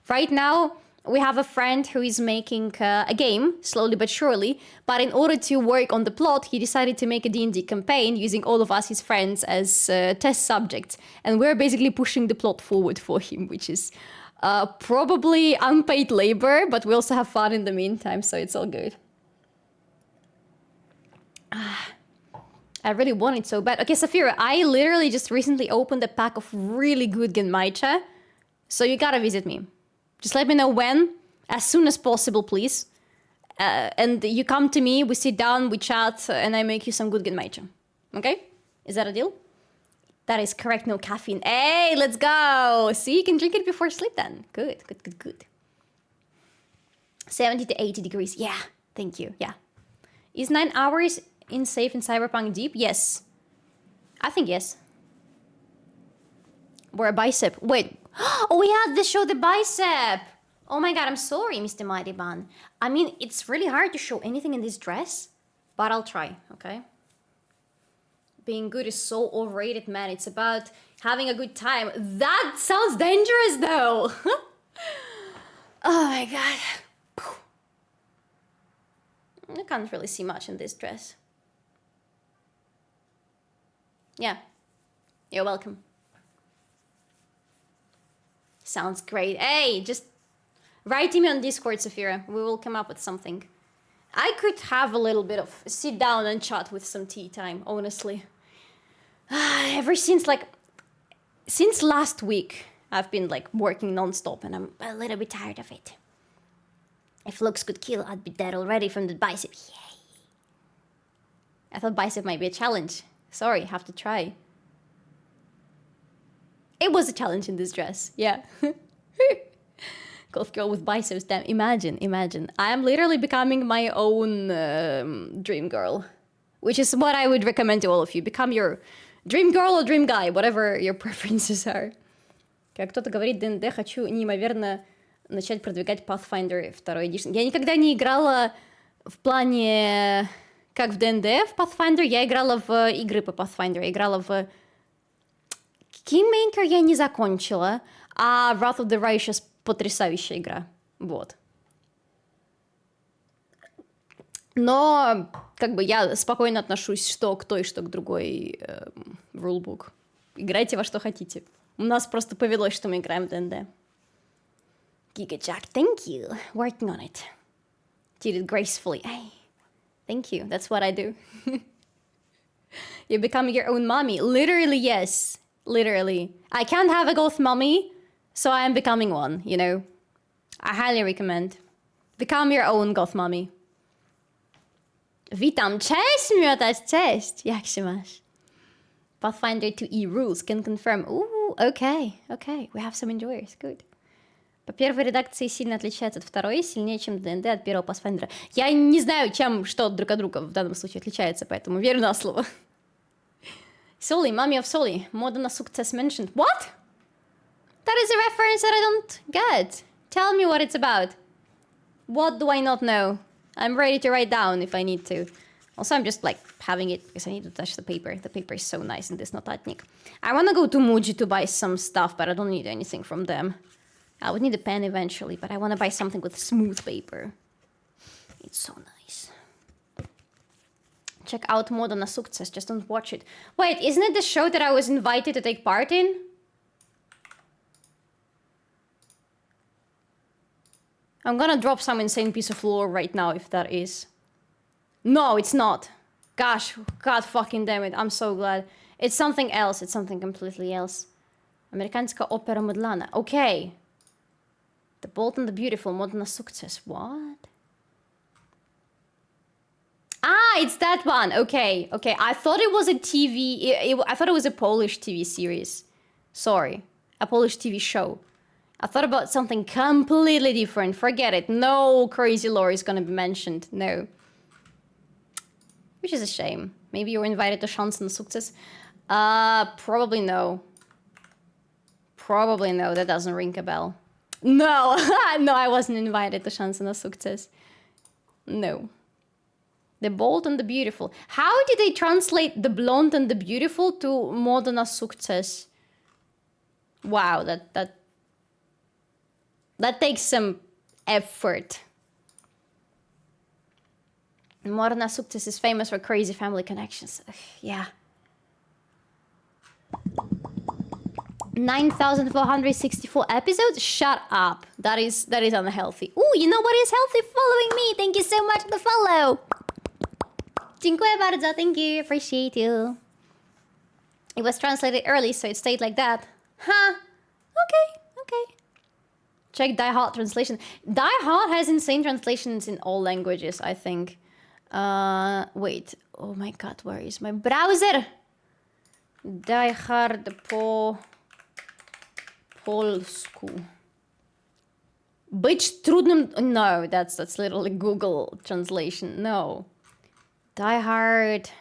Right now, we have a friend who is making a game, slowly but surely, but in order to work on the plot, he decided to make a D&D campaign using all of us, his friends, as test subjects. And we're basically pushing the plot forward for him, which is probably unpaid labor, but we also have fun in the meantime, so it's all good. I really want it so bad. Okay, Safira, I literally just recently opened a pack of really good Genmaicha, so you gotta visit me. Just let me know when, as soon as possible, please. And you come to me, we sit down, we chat, and I make you some good Genmaicha. Okay? Is that a deal? That is correct, no caffeine. Hey, let's go! See, you can drink it before sleep then. Good, good, good, good. 70 to 80 degrees. Yeah, thank you, yeah. Is 9 hours safe in Cyberpunk deep? Yes. I think yes. We're a bicep. Wait. Oh, we had to show the bicep. Oh my god, I'm sorry, Mr. Mighty Ban. I mean, it's really hard to show anything in this dress, but I'll try, okay? Being good is so overrated, man. It's about having a good time. That sounds dangerous, though. Oh my god. I can't really see much in this dress. Yeah. You're welcome. Sounds great. Hey, just write to me on Discord, Safira. We will come up with something. I could have a little bit of sit down and chat with some tea time, honestly. Ever since last week, I've been working non-stop and I'm a little bit tired of it. If looks could kill, I'd be dead already from the bicep. Yay. I thought bicep might be a challenge. Sorry, have to try. It was a challenge in this dress, yeah. Golf girl with biceps, damn, imagine. I am literally becoming my own dream girl. Which is what I would recommend to all of you. Become your dream girl or dream guy, whatever your preferences are. Как кто-то говорит, ДНД, хочу неимоверно начать продвигать Pathfinder 2 Edition. Я никогда не играла в плане, как в ДНД, в Pathfinder. Я играла в игры по Pathfinder. Я играла в... Kingmaker я не закончила, а Wrath of the Righteous потрясающая игра. Вот. Но, я спокойно отношусь что к той, что к другой рулбук. Играйте во что хотите. У нас просто повелось, что мы играем в ДНД. Giga Jack, thank you. Working on it. Did it gracefully. Hey, thank you. That's what I do. You become your own mommy. Literally, yes. Literally. I can't have a goth mommy, so I am becoming one, you know. I highly recommend. Become your own goth mommy. Witam, cześć miotacz, cześć. Jak się masz? Pathfinder 2E rules can confirm. Ooh, okay. We have some enjoyers, good. По первой редакции сильно отличается от второй, сильнее, чем ДНД от первого Pathfinder. Я не знаю, чем что друг от друга в данном случае отличается, поэтому верю на слово. Soli, Mummy of Soli, more на success mentioned. What? That is a reference that I don't get. Tell me what it's about. What do I not know? I'm ready to write down if I need to. Also, I'm just having it because I need to touch the paper. The paper is so nice in this notatnik. I want to go to Muji to buy some stuff, but I don't need anything from them. I would need a pen eventually, but I want to buy something with smooth paper. It's so nice. Check out Moda na Sukces, just don't watch it. Wait, isn't it the show that I was invited to take part in? I'm gonna drop some insane piece of lore right now if that is. No, it's not. Gosh, god fucking damn it, I'm so glad. It's something else, it's something completely else. Американська опера Мудлана. Okay. The Bold and the Beautiful, Moda na Sukces. What? Ah, it's that one. Okay. I thought it was a TV. I thought it was a Polish TV series. Sorry, a Polish TV show. I thought about something completely different. Forget it. No crazy lore is gonna be mentioned. No. Which is a shame. Maybe you were invited to Szanse na Sukces. Probably no. Probably no. That doesn't ring a bell. No, no, I wasn't invited to Szanse na Sukces. No. The Bold and the Beautiful. How did they translate the Blonde and the Beautiful to Młode na Sukces? Wow, that takes some effort. Młode na Sukces is famous for crazy family connections. Yeah. 9,464 episodes? Shut up. That is unhealthy. Ooh, you know what is healthy? Following me. Thank you so much for the follow. Dziękuję bardzo. Thank you. Appreciate you. It was translated early, so it stayed like that. Huh. Okay. Check Die Hard translation. Die Hard has insane translations in all languages, I think. Wait. Oh my god, where is my browser? Die Hard po polsku. Być trudnym... No, that's literally Google translation. No. Die Hard...